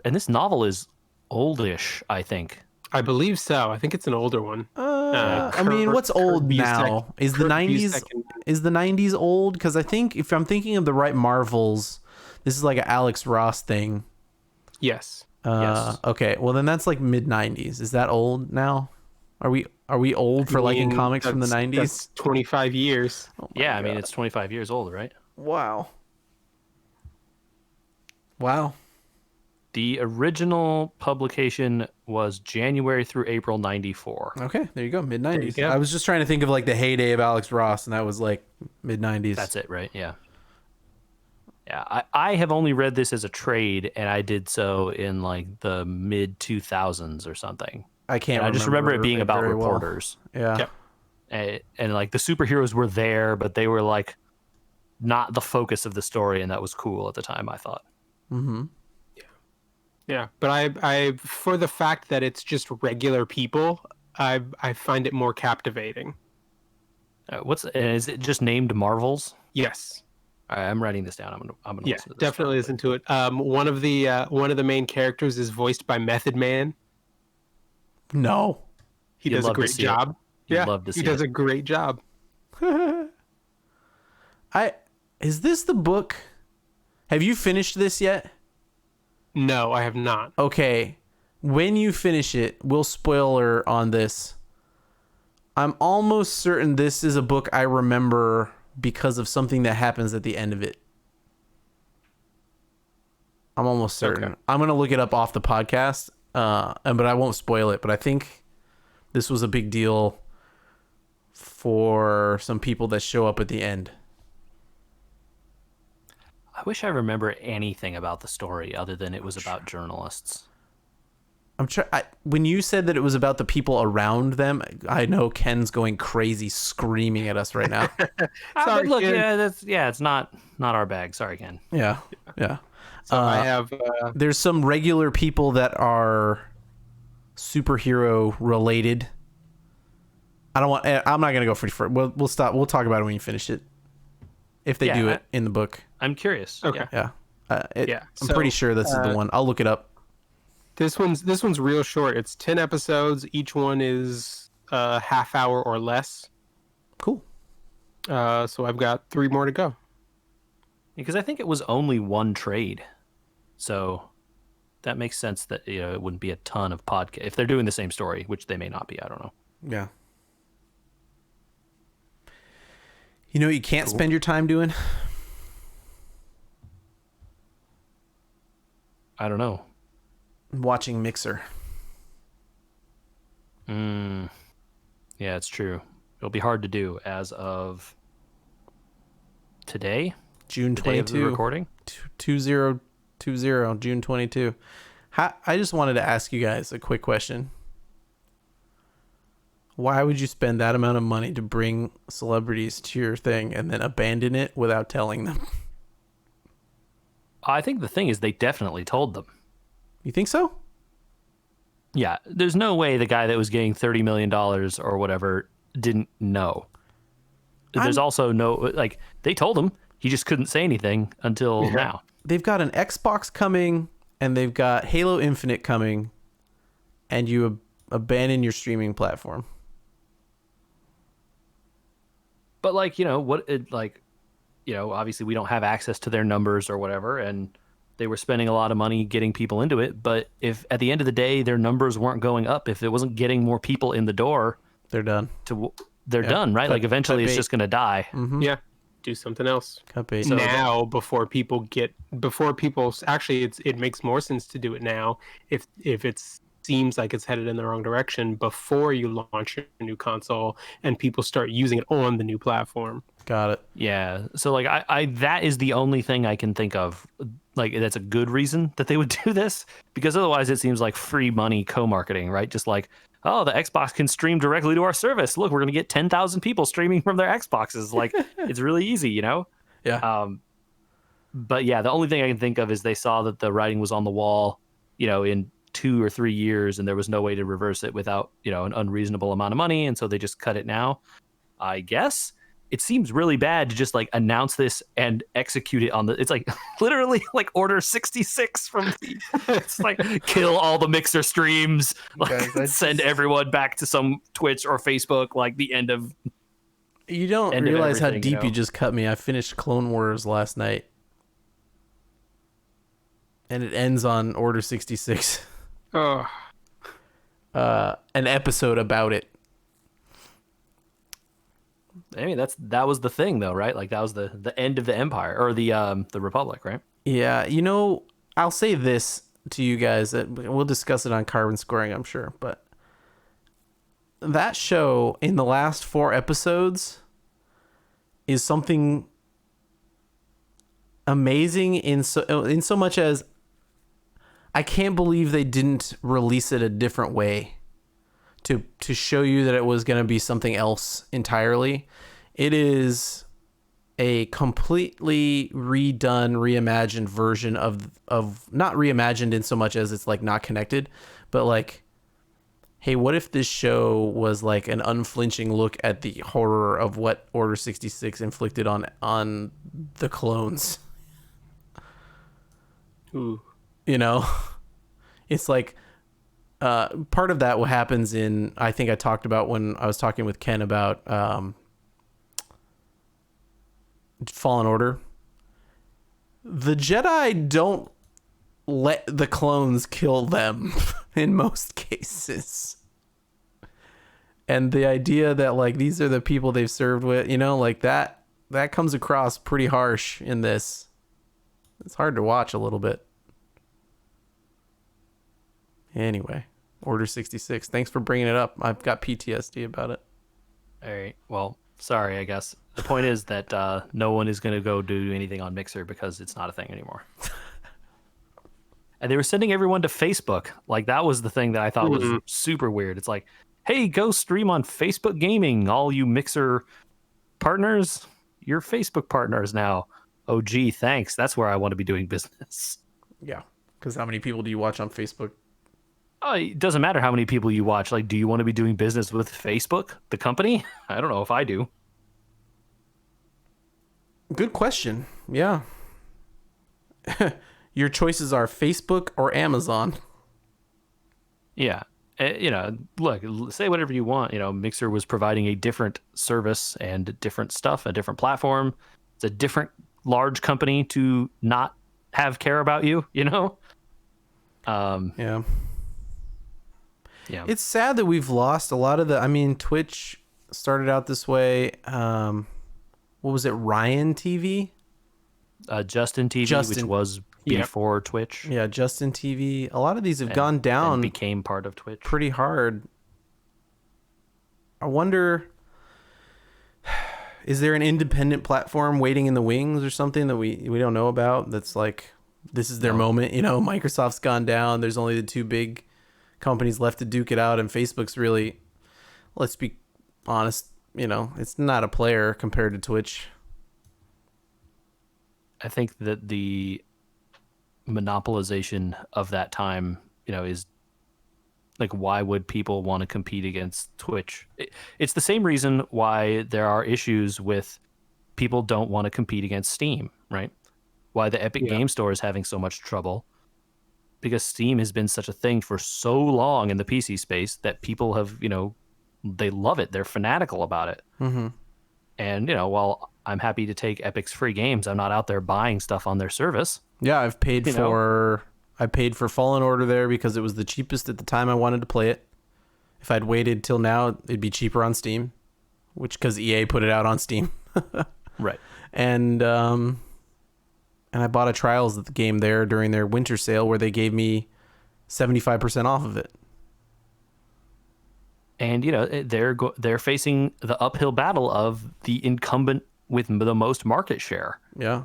B: This novel is oldish, I think.
C: I believe so. I think it's an older one.
A: I mean, what's old now? Is the
C: Kurt
A: 90s
C: Busiek and-
A: is the 90s old? Because I think if I'm thinking of the right Marvels, this is like an Alex Ross thing.
C: Yes.
B: Yes.
A: Okay. Well, then that's like mid 90s. Is that old now? Are we old for liking
C: mean,
A: comics from the
C: that's
A: 90s?
C: 25 years.
A: Oh my
B: Yeah, I mean,
A: God.
B: it's 25 years old, right?
A: Wow. Wow.
B: The original publication was January through April 94.
A: Okay, there you go. Mid
C: There you
A: 90s.
C: go.
A: I was just trying to think of like the heyday of Alex Ross, and that was like mid 90s.
B: That's it, right? Yeah. Yeah, I have only read this as a trade, and I did so in like the mid 2000s or something.
A: I can't.
B: And I just remember it being about
A: very well.
B: reporters.
A: Yeah.
C: Yep.
B: And like the superheroes were there, but they were like not the focus of the story, and that was cool at the time, I thought.
A: Mm-hmm.
C: Yeah, but I for the fact that it's just regular people, I find it more captivating.
B: Is it just named Marvels?
C: Yes.
B: All right, I'm writing this down. I'm gonna
C: Yeah,
B: listen to this
C: definitely listen to it. One of the main characters is voiced by Method Man.
A: No.
C: He
B: You'd
C: does a
B: love to
C: great
B: see it.
C: job.
B: You'd
C: Yeah,
B: love to
C: he
B: see
C: does
B: it.
C: a great job.
A: Is this the book? Have you finished this yet?
C: No, I have not.
A: Okay. When you finish it, we'll spoiler on this. I'm almost certain this is a book I remember because of something that happens at the end of it. I'm almost certain.
C: Okay.
A: I'm gonna look it up off the podcast, but I won't spoil it. But I think this was a big deal for some people that show up at the end.
B: I wish I remember anything about the story other than it was about journalists.
A: When you said that it was about the people around them, I know Ken's going crazy, screaming at us right now.
C: Sorry,
B: But look,
C: Ken.
B: it's not our bag. Sorry, Ken.
A: Yeah, yeah.
C: So I have
A: There's some regular people that are superhero related. I'm not gonna go for. We'll stop. We'll talk about it when you finish it. If they
B: Yeah,
A: do it in the book,
B: I'm curious.
C: Okay.
B: Yeah.
A: yeah. I'm
C: so,
A: pretty sure this is the one. I'll look it up.
C: this one's real short. It's 10 episodes. Each one is a half hour or less.
A: Cool.
C: So I've got 3 more to go.
B: Because I think it was only one trade, so that makes sense that it wouldn't be a ton of podcast if they're doing the same story, which they may not be. I don't know.
A: Yeah. You know what you can't spend your time doing?
B: I don't know.
A: Watching Mixer.
B: Yeah, it's true. It'll be hard to do as of today,
A: June
B: the day of the
A: 22.
B: recording.
A: 2020, June 22. I just wanted to ask you guys a quick question. Why would you spend that amount of money to bring celebrities to your thing and then abandon it without telling them?
B: I think the thing is they definitely told them.
A: You think so?
B: Yeah, there's no way the guy that was getting $30 million or whatever didn't know. There's also no, like, they told him. He just couldn't say anything until now.
A: They've got an Xbox coming and they've got Halo Infinite coming, and you abandon your streaming platform.
B: But obviously we don't have access to their numbers or whatever, and they were spending a lot of money getting people into it. But if at the end of the day their numbers weren't going up, if it wasn't getting more people in the door,
A: They're done.
B: They're done, right? Like eventually it's just going to die.
C: Yeah. Do something else.
A: Cut bait.
C: Now before people actually it makes more sense to do it now if it seems like it's headed in the wrong direction before you launch your new console and people start using it on the new platform.
A: Got it.
B: Yeah. So like I that is the only thing I can think of. Like that's a good reason that they would do this, because otherwise it seems like free money co-marketing, right? Just like, oh, the Xbox can stream directly to our service. Look, we're going to get 10,000 people streaming from their Xboxes. Like it's really easy,
A: Yeah.
B: But yeah, the only thing I can think of is they saw that the writing was on the wall, in 2 or 3 years, and there was no way to reverse it without, an unreasonable amount of money. And so they just cut it now, I guess. it seems really bad to just like announce this and execute it on the. It's like literally like Order 66 from the. It's like kill all the Mixer streams, like
A: Guys,
B: send everyone back to some Twitch or Facebook, like the end of.
A: You don't
B: End of
A: realize how
B: everything,
A: deep
B: you
A: you
B: know?
A: just cut me. I finished Clone Wars last night. And it ends on Order 66.
C: Oh,
A: An episode about it.
B: I mean, that was the thing, though, right? Like that was the end of the Empire or the Republic, right?
A: Yeah, you know, I'll say this to you guys. That we'll discuss it on Carbon Scoring, I'm sure. But that show, in the last 4 episodes, is something amazing in so much as I can't believe they didn't release it a different way to show you that it was going to be something else entirely. It is a completely redone, reimagined version of not reimagined in so much as it's like not connected, but like, hey, what if this show was like an unflinching look at the horror of what Order 66 inflicted on the clones?
C: ooh.
A: You know, it's like part of that what happens in, I think I talked about when I was talking with Ken about Fallen Order. The Jedi don't let the clones kill them in most cases. And the idea that like these are the people they've served with, you know, like that comes across pretty harsh in this. It's hard to watch a little bit. Anyway, Order 66. Thanks for bringing it up. I've got PTSD about it.
B: All right. Well, sorry, I guess. The point is that no one is going to go do anything on Mixer because it's not a thing anymore. And they were sending everyone to Facebook. Like, that was the thing that I thought was super weird. It's like, hey, go stream on Facebook Gaming. All you Mixer partners, you're Facebook partners now. Oh, gee, thanks. That's where I want to be doing business.
A: Yeah. Because how many people do you watch on Facebook?
B: Oh, it doesn't matter how many people you watch. Like, do you want to be doing business with Facebook, the company? I don't know if I do.
A: Good question. Yeah. Your choices are Facebook or Amazon.
B: Yeah. You know, look, say whatever you want. You know, Mixer was providing a different service and different stuff, a different platform. It's a different large company to not have care about you, you know?
A: Yeah.
B: Yeah.
A: It's sad that we've lost a lot of I mean, Twitch started out this way. What was it? Ryan TV?
B: Justin TV,
A: Justin.
B: which was before Twitch.
A: Yeah, Justin TV. A lot of these have gone down
B: and became part of Twitch.
A: pretty hard. I wonder, is there an independent platform waiting in the wings or something that we don't know about? That's like, this is their moment. You know, Microsoft's gone down. There's only the 2 big companies left to duke it out, and Facebook's really, let's be honest, you know, it's not a player compared to Twitch.
B: I think that the monopolization of that time, you know, is like, why would people want to compete against Twitch? It's the same reason why there are issues with people don't want to compete against Steam, right? Why the Epic Game Store is having so much trouble, because Steam has been such a thing for so long in the PC space that people have, you know, they love it. They're fanatical about it.
A: Mm-hmm.
B: And, you know, while I'm happy to take Epic's free games, I'm not out there buying stuff on their service.
A: Yeah, I paid for Fallen Order there because it was the cheapest at the time I wanted to play it. If I'd waited till now, it'd be cheaper on Steam, which because EA put it out on Steam.
B: Right.
A: And I bought a Trials of the game there during their winter sale where they gave me 75% off of it.
B: And, you know, they're facing the uphill battle of the incumbent with the most market share.
A: Yeah.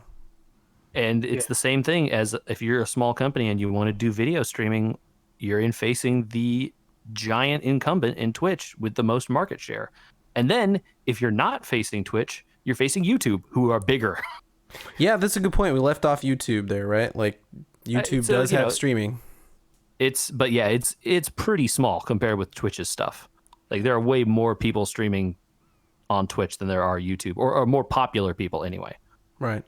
B: And it's the same thing as if you're a small company and you want to do video streaming, you're facing the giant incumbent in Twitch with the most market share. And then if you're not facing Twitch, you're facing YouTube, who are bigger.
A: Yeah, that's a good point. We left off YouTube there, right? Like YouTube does have streaming.
B: It's pretty small compared with Twitch's stuff. Like, there are way more people streaming on Twitch than there are YouTube, or more popular people anyway.
A: Right.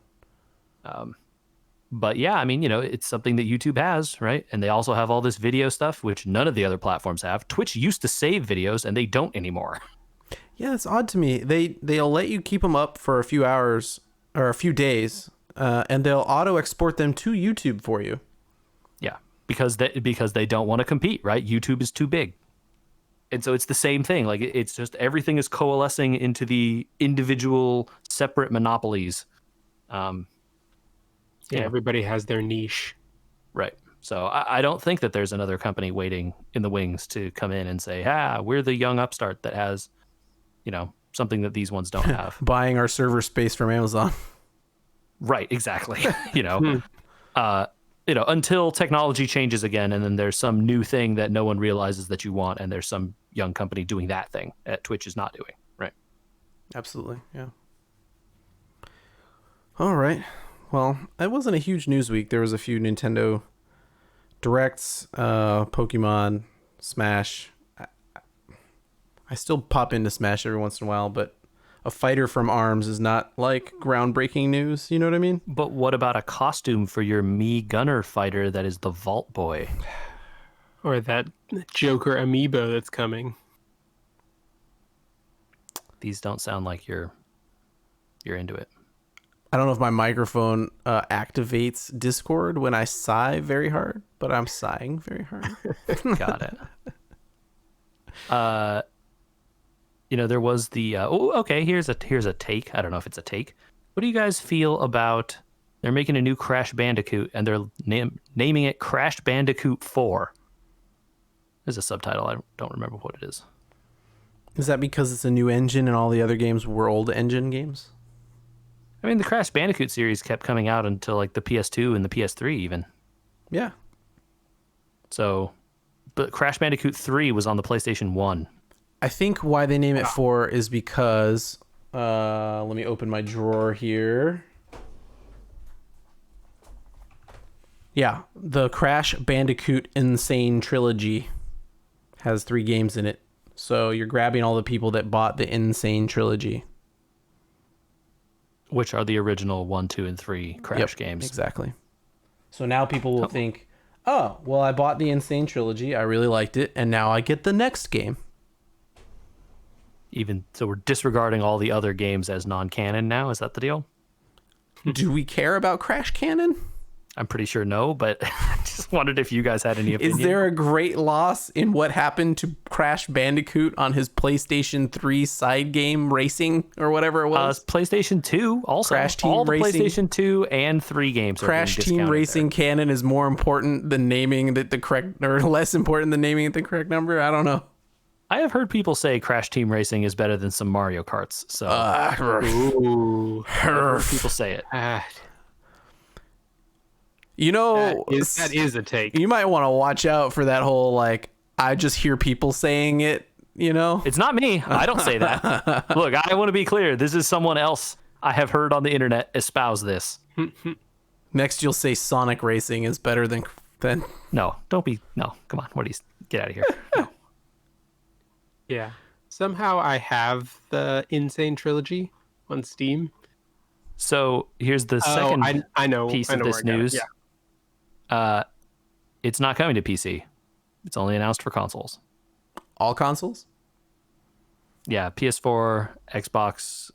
B: But yeah, I mean, it's something that YouTube has, right? And they also have all this video stuff, which none of the other platforms have. Twitch used to save videos, and they don't anymore.
A: Yeah, it's odd to me. They'll let you keep them up for a few hours or a few days, and they'll auto export them to YouTube for you.
B: Yeah, because they don't want to compete, right? YouTube is too big. And so it's the same thing. Like, it's just everything is coalescing into the individual separate monopolies.
C: Everybody has their niche.
B: Right. So I don't think that there's another company waiting in the wings to come in and say, we're the young upstart that has, something that these ones don't have.
A: Buying our server space from Amazon.
B: Right. Exactly. Until technology changes again, and then there's some new thing that no one realizes that you want, and there's some young company doing that thing that Twitch is not doing. Right.
A: Absolutely. Yeah. All right. Well, it wasn't a huge news week. There was a few Nintendo Directs, Pokemon, Smash. I still pop into Smash every once in a while, but a fighter from ARMS is not like groundbreaking news. You know what I mean?
B: But what about a costume for your Mii Gunner fighter that is the Vault Boy?
C: Or that Joker amiibo that's coming.
B: These don't sound like you're into it.
A: I don't know if my microphone activates Discord when I sigh very hard, but I'm sighing very hard.
B: Got it. There was the here's a take. I don't know if it's a take. What do you guys feel about they're making a new Crash Bandicoot and they're naming it Crash Bandicoot 4? There's a subtitle. I don't remember what it is.
A: Is that because it's a new engine and all the other games were old engine games?
B: I mean, the Crash Bandicoot series kept coming out until like the PS2 and the PS3 even.
A: Yeah.
B: So, but Crash Bandicoot 3 was on the PlayStation 1.
A: I think why they name it 4 is because, let me open my drawer here. Yeah, the Crash Bandicoot Insane Trilogy has 3 games in it. So you're grabbing all the people that bought the Insane Trilogy.
B: Which are the original 1, 2, and 3 Crash games.
A: Exactly. So now people will think, oh, well, I bought the Insane Trilogy. I really liked it. And now I get the next game.
B: Even so, we're disregarding all the other games as non-canon now. Is that the deal?
A: Do we care about Crash Canon?
B: I'm pretty sure no, but I just wondered if you guys had any opinion.
A: Is there a great loss in what happened to Crash Bandicoot on his PlayStation 3 side game Racing or whatever it was?
B: PlayStation 2 also.
A: Crash Team
B: all the
A: Racing.
B: PlayStation 2 and 3 games.
A: Crash Team Racing canon is more important than naming the correct, or less important than naming it the correct number. I don't know.
B: I have heard people say Crash Team Racing is better than some Mario Karts. So
C: Ooh.
B: I've heard people say it.
A: You know,
C: that is a take.
A: You might want to watch out for that whole, like, I just hear people saying it, you know?
B: It's not me. I don't say that. Look, I want to be clear. This is someone else I have heard on the internet espouse this.
A: Next, you'll say Sonic Racing is better than...
B: No, don't be... No, come on. What do you... Get out of here. No.
C: Yeah. Somehow I have the Insane Trilogy on Steam.
B: So here's the second
C: piece
B: of this news.
C: Yeah.
B: It's not coming to PC. It's only announced for consoles.
A: All consoles?
B: Yeah, PS4, Xbox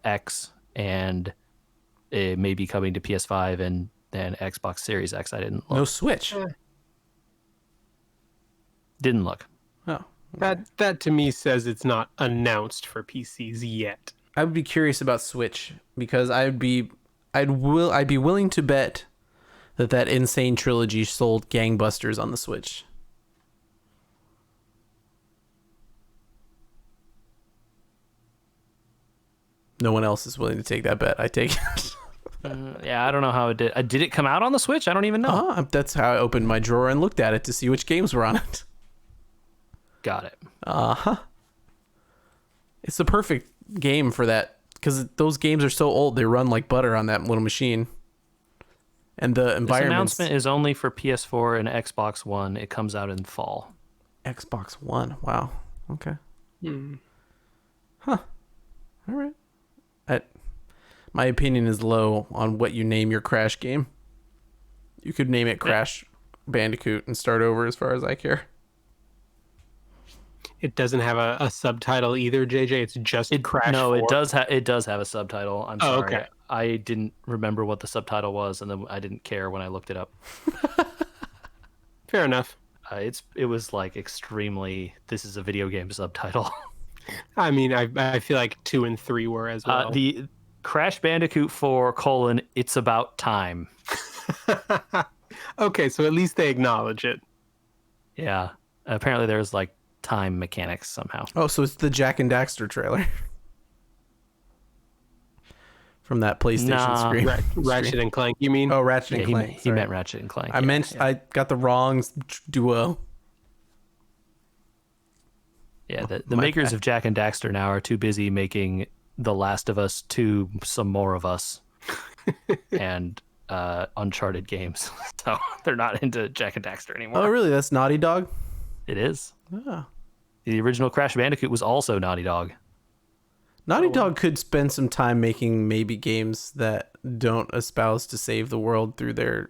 B: X, and it may be coming to PS5 and then Xbox Series X. I didn't look.
A: No Switch?
B: Didn't look.
A: Oh.
C: That to me says it's not announced for PCs yet.
A: I would be curious about Switch because I'd be willing to bet that Insane Trilogy sold gangbusters on the Switch. No one else is willing to take that bet. I take it.
B: Yeah, I don't know how it did. Did it come out on the Switch? I don't even know.
A: That's how I opened my drawer and looked at it to see which games were on it.
B: Got it.
A: It's the perfect game for that because those games are so old. They run like butter on that little machine. And the environment.
B: This announcement is only for PS4 and Xbox One. It comes out in fall.
A: Xbox One. Wow. Okay.
C: Hmm.
A: Huh. All right. My opinion is low on what you name your Crash game. You could name it Crash Bandicoot and start over as far as I care.
C: It doesn't have a subtitle either, JJ. It's just Crash.
B: No,
C: 4.
B: it does have a subtitle. I'm
C: Oh,
B: sorry.
C: okay.
B: I didn't remember what the subtitle was, and then I didn't care when I looked it up.
C: Fair enough.
B: It was like extremely. This is a video game subtitle.
C: I mean, I feel like 2 and 3 were as well.
B: The Crash Bandicoot 4 : It's About Time.
C: Okay, so at least they acknowledge it.
B: Yeah. Apparently there's like time mechanics somehow.
A: Oh, so it's the Jack and Daxter trailer from that PlayStation screen.
C: Ratchet and Clank, you mean?
A: Oh, Ratchet and Clank.
B: He meant Ratchet and Clank.
A: I got the wrong duo.
B: Yeah, the makers of Jack and Daxter now are too busy making The Last of Us 2, Some More of Us, and Uncharted games. So they're not into Jack and Daxter anymore.
A: Oh, really? That's Naughty Dog?
B: It is.
A: Oh.
B: The original Crash Bandicoot was also Naughty Dog.
A: Naughty Dog could spend some time making maybe games that don't espouse to save the world through their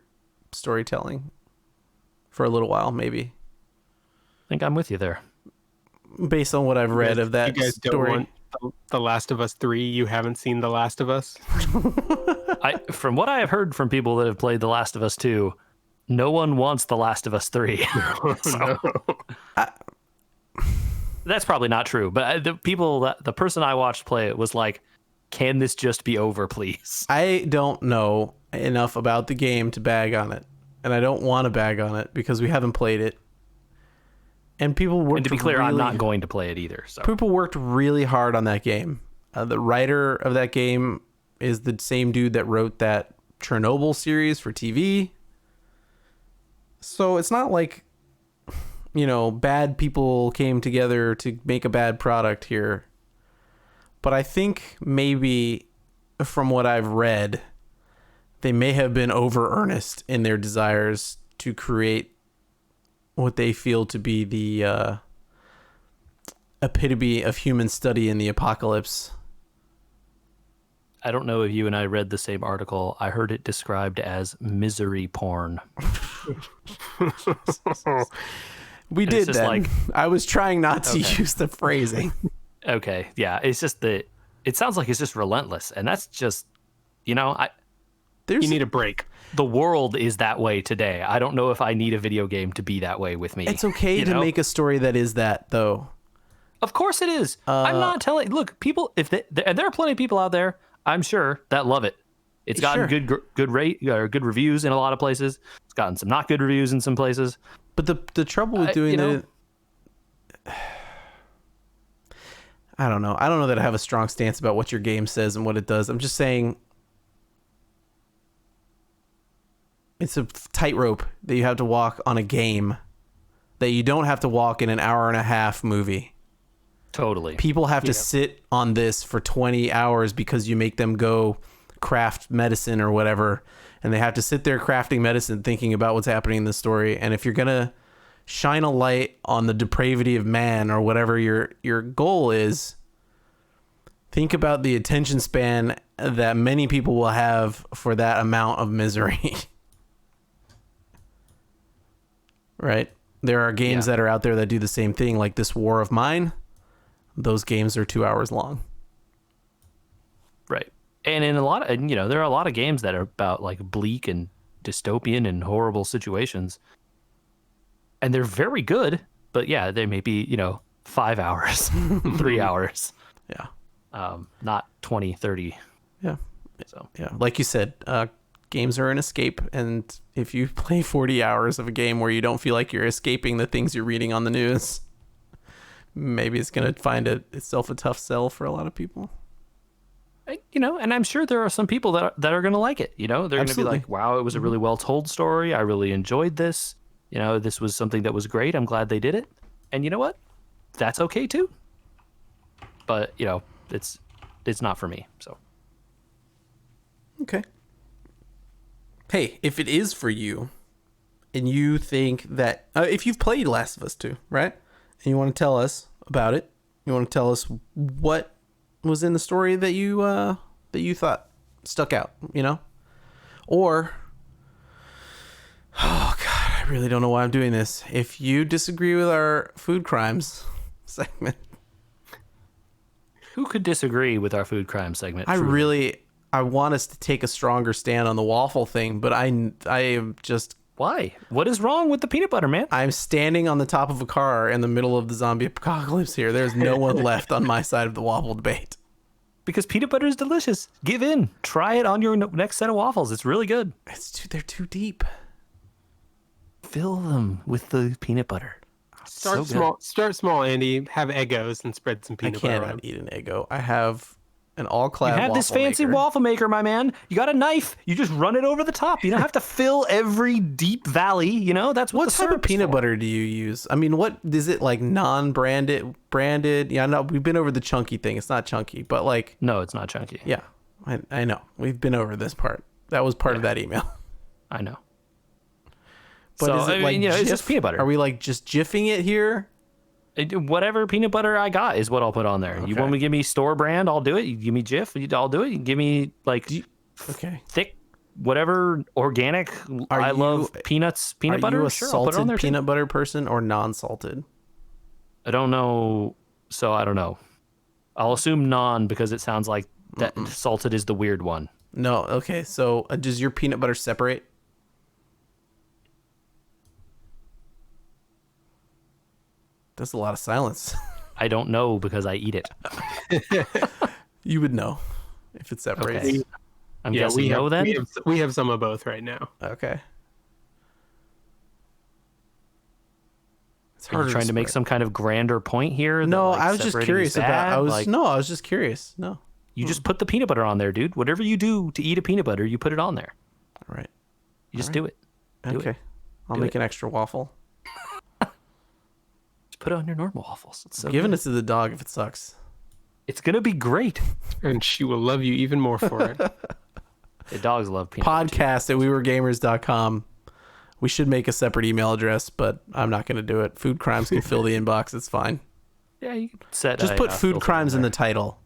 A: storytelling for a little while, maybe.
B: I think I'm with you there.
A: Based on what I've read of that
C: you guys
A: story.
C: Don't want The Last of Us 3? You haven't seen The Last of Us?
B: From what I have heard from people that have played The Last of Us 2, no one wants The Last of Us 3. So, that's probably not true, but the person I watched play it was like, can this just be over, please?
A: I don't know enough about the game to bag on it, and I don't want to bag on it because we haven't played it. And people worked.
B: And to be clear, I'm not going to play it either. So
A: people worked really hard on that game. The writer of that game is the same dude that wrote that Chernobyl series for TV. So it's not like, bad people came together to make a bad product here. But I think maybe from what I've read, they may have been over earnest in their desires to create what they feel to be the epitome of human study in the apocalypse.
B: I don't know if you and I read the same article. I heard it described as misery porn.
A: We
B: And
A: did
B: it's just
A: that.
B: like-
A: I was trying not to use the phrasing.
B: Okay, yeah, it's just that it sounds like it's just relentless, and that's just,
C: You need a break.
B: the world is that way today. I don't know if I need a video game to be that way with me.
A: It's okay
B: you
A: to
B: know?
A: make a story that is that, though.
B: Of course it is. I'm not telling. Look, people. And there are plenty of people out there, I'm sure, that love it. It's gotten good reviews in a lot of places. It's gotten some not good reviews in some places.
A: But the trouble with doing it, I don't know. I don't know that I have a strong stance about what your game says and what it does. I'm just saying it's a tightrope that you have to walk on a game that you don't have to walk in an hour and a half movie.
B: Totally.
A: People have to sit on this for 20 hours because you make them go craft medicine or whatever, and they have to sit there crafting medicine thinking about what's happening in the story. And if you're going to shine a light on the depravity of man or whatever your goal is, think about the attention span that many people will have for that amount of misery. Right? There are games that are out there that do the same thing, like this War of Mine. Those games are 2 hours long.
B: Right. And in a lot of, there are a lot of games that are about like bleak and dystopian and horrible situations. And they're very good, but yeah, they may be, 5 hours, 3 hours.
A: Yeah.
B: Not 20, 30.
A: Yeah.
B: So,
A: Yeah. Like you said, games are an escape. And if you play 40 hours of a game where you don't feel like you're escaping the things you're reading on the news, maybe it's going to find itself a tough sell for a lot of people.
B: And I'm sure there are some people that are going to like it. They're going to be like, wow, it was a really well told story. I really enjoyed this. This was something that was great. I'm glad they did it. And you know what? That's okay too. But, it's not for me. So.
A: Okay. Hey, if it is for you and you think that, if you've played Last of Us 2, right? And you want to tell us about it, you want to tell us what was in the story that you thought stuck out, you know? Or, oh God, I really don't know why I'm doing this. If you disagree with our food crimes segment,
B: Who could disagree with our food crime segment?
A: I want us to take a stronger stand on the waffle thing, but I am just
B: Why? What is wrong with the peanut butter, man?
A: I'm standing on the top of a car in the middle of the zombie apocalypse here. There's no one left on my side of the waffle debate.
B: Because peanut butter is delicious. Give in. Try it on your next set of waffles. It's really good.
A: They're too deep.
B: Fill them with the peanut butter.
C: Start
B: So
C: small. Start small, Andy. Have Eggos and spread some
A: I
C: peanut butter
A: cannot
C: on.
A: eat an Eggo. I have an all-clad
B: You have this fancy waffle maker, my man. You got a knife. You just run it over the top. You don't have to fill every deep valley. You know, that's what
A: What
B: the
A: type of
B: syrup's
A: peanut
B: for.
A: butter do you use? I mean, what is it, like non-branded, branded? Yeah, no, we've been over the chunky thing. It's not chunky, but like,
B: No, it's not chunky.
A: yeah, I know. We've been over this part. That was part of that email.
B: I know.
A: But
B: So,
A: is it
B: I mean,
A: like
B: you know, it's just
A: Jif?
B: peanut butter.
A: Are we like just jiffing it here?
B: Whatever peanut butter I got is what I'll put on there. You
A: Okay.
B: want me to give me store brand? I'll do it. You give me Jif? I'll do it. You give me like
A: Okay.
B: thick, whatever organic. I love peanuts, peanut
A: Are
B: butter.
A: you a
B: Sure, I'll put it on
A: salted
B: there too.
A: peanut butter person or non-salted?
B: I don't know, so I don't know. I'll assume non because it sounds like that salted is the weird one.
A: No. Okay. So does your peanut butter separate? That's a lot of silence.
B: I don't know because I eat it.
A: You would know if it separates.
B: Okay. I'm guessing no then.
C: We have some of both right now.
A: Okay. It's
B: Are you
A: harder
B: trying to make
A: spread.
B: some kind of grander point here? that,
A: No,
B: like,
A: I was just
B: separating
A: curious
B: is
A: about.
B: bad?
A: I was
B: Like,
A: no, I was just curious. No.
B: You just put the peanut butter on there, dude. Whatever you do to eat a peanut butter, you put it on there.
A: All right.
B: You just do it. Do
A: Okay.
B: it.
A: I'll
B: Do
A: make
B: it.
A: an extra waffle.
B: Just put it on your normal waffles. It's so
A: Giving
B: good.
A: it to the dog if it sucks.
B: It's gonna be great.
C: And she will love you even more for it.
B: The dogs love peanut butter.
A: Podcast at weweregamers.com. We should make a separate email address, but I'm not going to do it. Food crimes can fill the inbox. It's fine.
B: Yeah, you can set.
A: Just put food crimes in the title.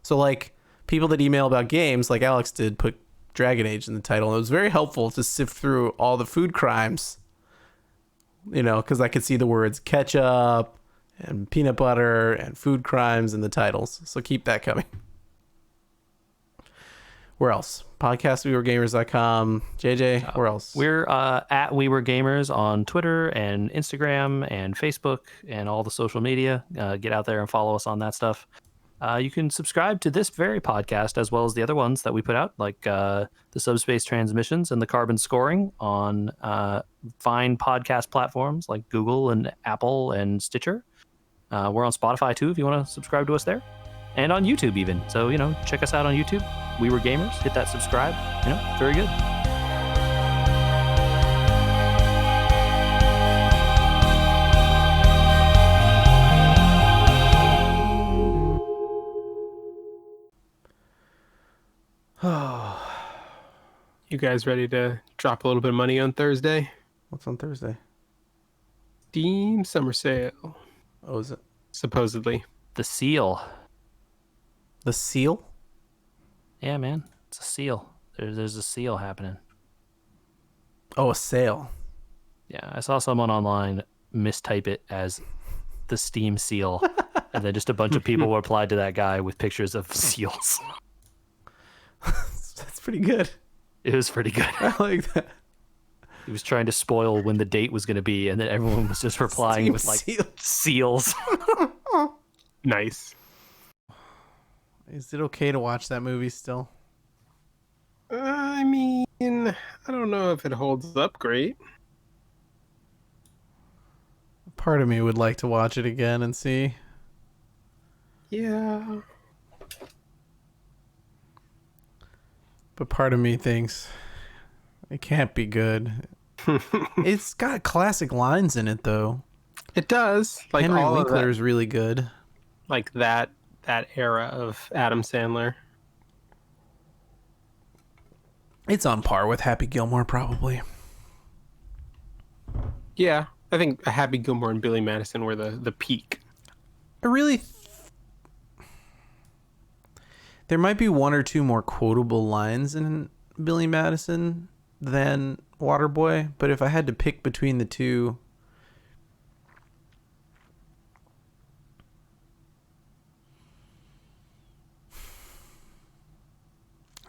A: So like people that email about games, like Alex did, put Dragon Age in the title. And it was very helpful to sift through all the food crimes, you know, because I could see the words ketchup and peanut butter and food crimes in the titles. So keep that coming. Where else? Podcast weweregamers.com. JJ, where else?
B: We're at We Were Gamers on Twitter and Instagram and Facebook and all the social media. Get out there and follow us on that stuff. You can subscribe to this very podcast as well as the other ones that we put out, like the Subspace Transmissions and the Carbon Scoring on fine podcast platforms like Google and Apple and Stitcher. We're on Spotify too if you want to subscribe to us there. And on YouTube even. So, you know, check us out on YouTube. We Were Gamers. Hit that subscribe. You know, very good.
C: You guys ready to drop a little bit of money on Thursday?
A: What's on Thursday?
C: Steam summer sale,
A: Oh, is it
C: supposedly.
B: The seal.
A: the seal?
B: Yeah, man. It's a seal. There's a seal happening.
A: Oh, a sale.
B: Yeah, I saw someone online mistype it as the Steam seal. And then just a bunch of people replied to that guy with pictures of seals.
A: That's pretty good.
B: It was pretty good.
A: I like that.
B: He was trying to spoil when the date was going to be, and then everyone was just replying
A: Steam
B: with like
A: seal.
B: seals.
C: Nice.
A: Is it okay to watch that movie still?
C: I mean, I don't know if it holds up great.
A: Part of me would like to watch it again and see.
C: Yeah.
A: But part of me thinks it can't be good. It's got classic lines in it, though.
C: It does. Like
A: Henry
C: all of
A: Winkler
C: that,
A: is really good.
C: like that era of Adam Sandler.
A: It's on par with Happy Gilmore, probably.
C: Yeah, I think Happy Gilmore and Billy Madison were the peak.
A: I really... There might be one or two more quotable lines in Billy Madison than Waterboy, but if I had to pick between the two,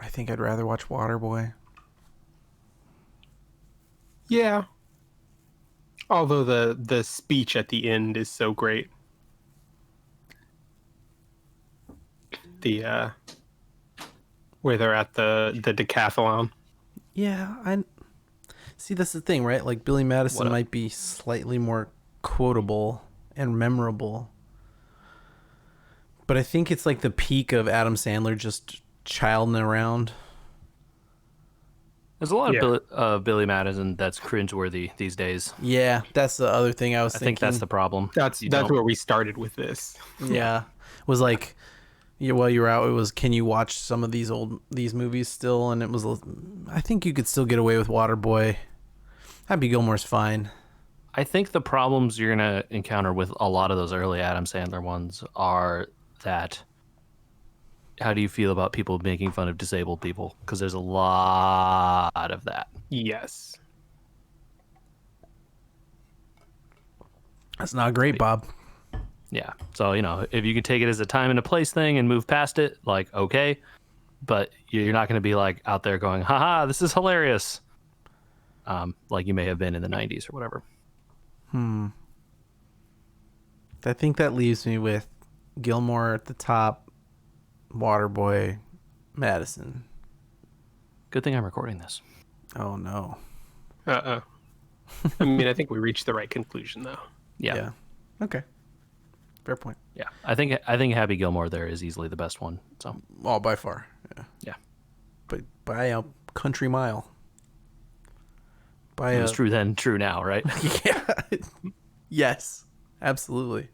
A: I think I'd rather watch Waterboy.
C: Yeah. Although the speech at the end is so great. The where they're at the decathlon.
A: Yeah, I see. That's the thing, right? Like Billy Madison might be slightly more quotable and memorable, but I think it's like the peak of Adam Sandler just childing around.
B: There's a lot of Billy Madison that's cringeworthy these days.
A: Yeah, that's the other thing I was thinking.
B: I think that's the problem.
C: That's where we started with this.
A: Yeah, was like, yeah, while you were out, it was, can you watch some of these movies still? And it was, I think you could still get away with Waterboy. Happy Gilmore's fine.
B: I think the problems you're gonna encounter with a lot of those early Adam Sandler ones are that. How do you feel about people making fun of disabled people? Because there's a lot of that.
C: Yes.
A: That's not great, Bob.
B: Yeah. So, if you can take it as a time and a place thing and move past it, like, okay. But you're not going to be like out there going, haha, this is hilarious. Like you may have been in the 90s or whatever.
A: I think that leaves me with Gilmore at the top, Waterboy, Madison.
B: Good thing I'm recording this.
A: Oh, no.
C: I mean, I think we reached the right conclusion, though.
B: Yeah.
A: Okay. Fair point.
B: Yeah. I think Happy Gilmore there is easily the best one. So.
A: Oh, by far.
B: Yeah.
A: But by a country mile.
B: It was true then, true now, right?
A: Yeah. Yes. Absolutely.